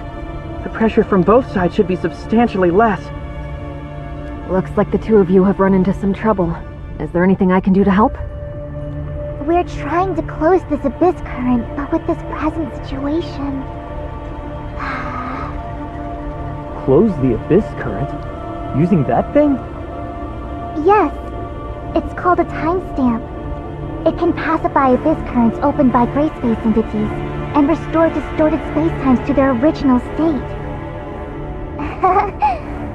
The pressure from both sides should be substantially less. Looks like the two of you have run into some trouble. Is there anything I can do to help? We're trying to close this Abyss current, but with this present situation... Close the Abyss current? Using that thing? Yes. It's called a timestamp. It can pacify Abyss currents opened by gray space entities and restore distorted spacetimes to their original state.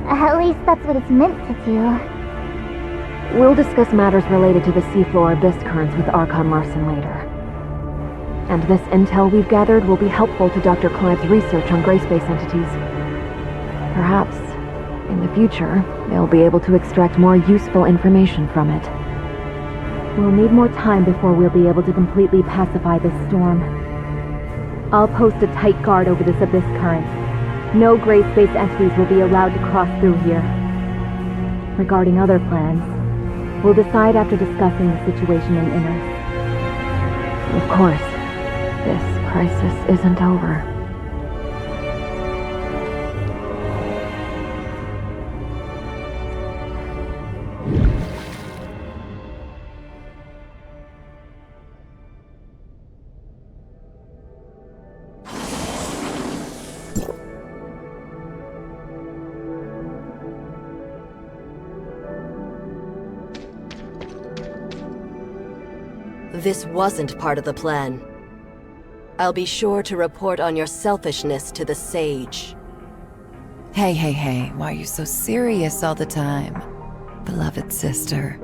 At least that's what it's meant to do. We'll discuss matters related to the seafloor Abyss currents with Archon Larson later. And this intel we've gathered will be helpful to Dr. Clive's research on gray space entities. Perhaps, in the future, they'll be able to extract more useful information from it. We'll need more time before we'll be able to completely pacify this storm. I'll post a tight guard over this Abyss current. No gray space entities will be allowed to cross through here. Regarding other plans, we'll decide after discussing the situation in Inner. Of course, this crisis isn't over. This wasn't part of the plan. I'll be sure to report on your selfishness to the Sage. Hey, why are you so serious all the time? Beloved sister.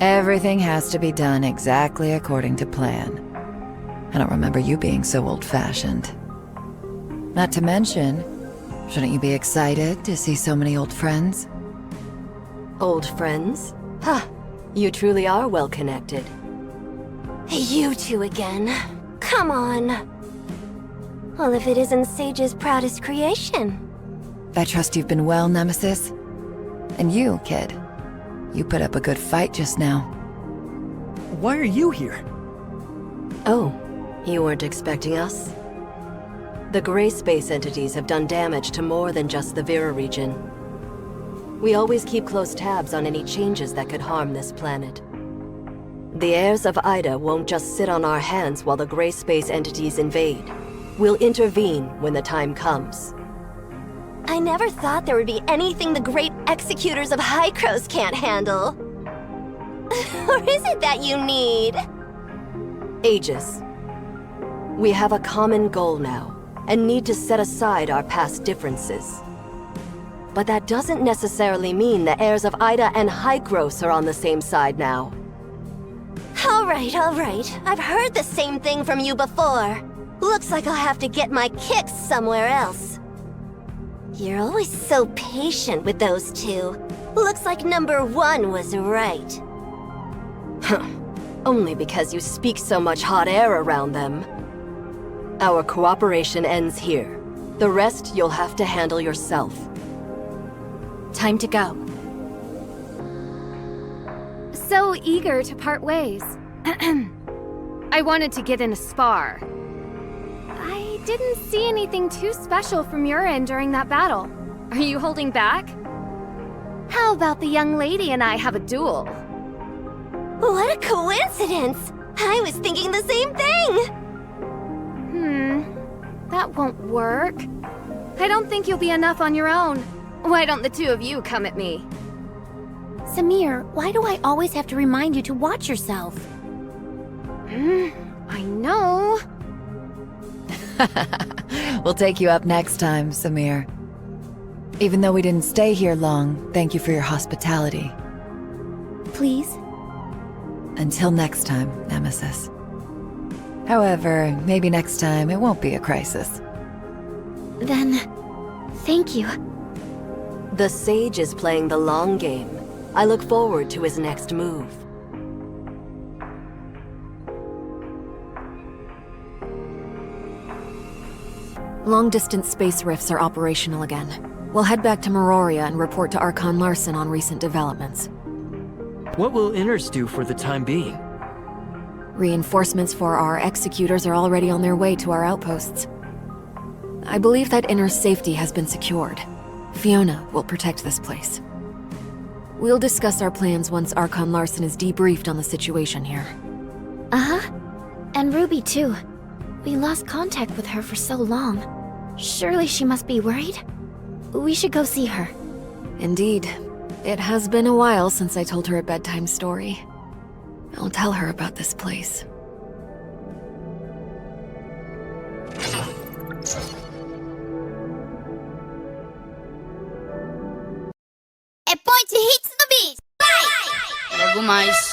Everything has to be done exactly according to plan. I don't remember you being so old-fashioned. Not to mention, shouldn't you be excited to see so many old friends? Old friends? Ha! You truly are well connected. You two again. Come on. Well, if it isn't Sage's proudest creation. I trust you've been well, Nemesis. And you, kid. You put up a good fight just now. Why are you here? Oh, you weren't expecting us? The gray space entities have done damage to more than just the Vera region. We always keep close tabs on any changes that could harm this planet. The heirs of Ida won't just sit on our hands while the gray space entities invade. We'll intervene when the time comes. I never thought there would be anything the great executors of Hykros can't handle. Or is it that you need? Aegis. We have a common goal now, and need to set aside our past differences. But that doesn't necessarily mean the heirs of Ida and Hykros are on the same side now. All right. I've heard the same thing from you before. Looks like I'll have to get my kicks somewhere else. You're always so patient with those two. Looks like number one was right. Huh. Only because you speak so much hot air around them. Our cooperation ends here. The rest you'll have to handle yourself. Time to go. So eager to part ways. I wanted to get in a spar. I didn't see anything too special from your end during that battle. Are you holding back? How about the young lady and I have a duel? What a coincidence! I was thinking the same thing! That won't work. I don't think you'll be enough on your own. Why don't the two of you come at me? Samir, why do I always have to remind you to watch yourself? I know. We'll take you up next time, Samir. Even though we didn't stay here long, thank you for your hospitality. Please? Until next time, Nemesis. However, maybe next time it won't be a crisis. Then, thank you. The Sage is playing the long game. I look forward to his next move. Long-distance space rifts are operational again. We'll head back to Meroria and report to Archon Larson on recent developments. What will Inners do for the time being? Reinforcements for our executors are already on their way to our outposts. I believe that Inner's safety has been secured. Fiona will protect this place. We'll discuss our plans once Archon Larson is debriefed on the situation here. Uh-huh. And Ruby, too. We lost contact with her for so long. Surely she must be worried? We should go see her. Indeed. It has been a while since I told her a bedtime story. I'll tell her about this place. É point hits no beat! Vai! Logo mais.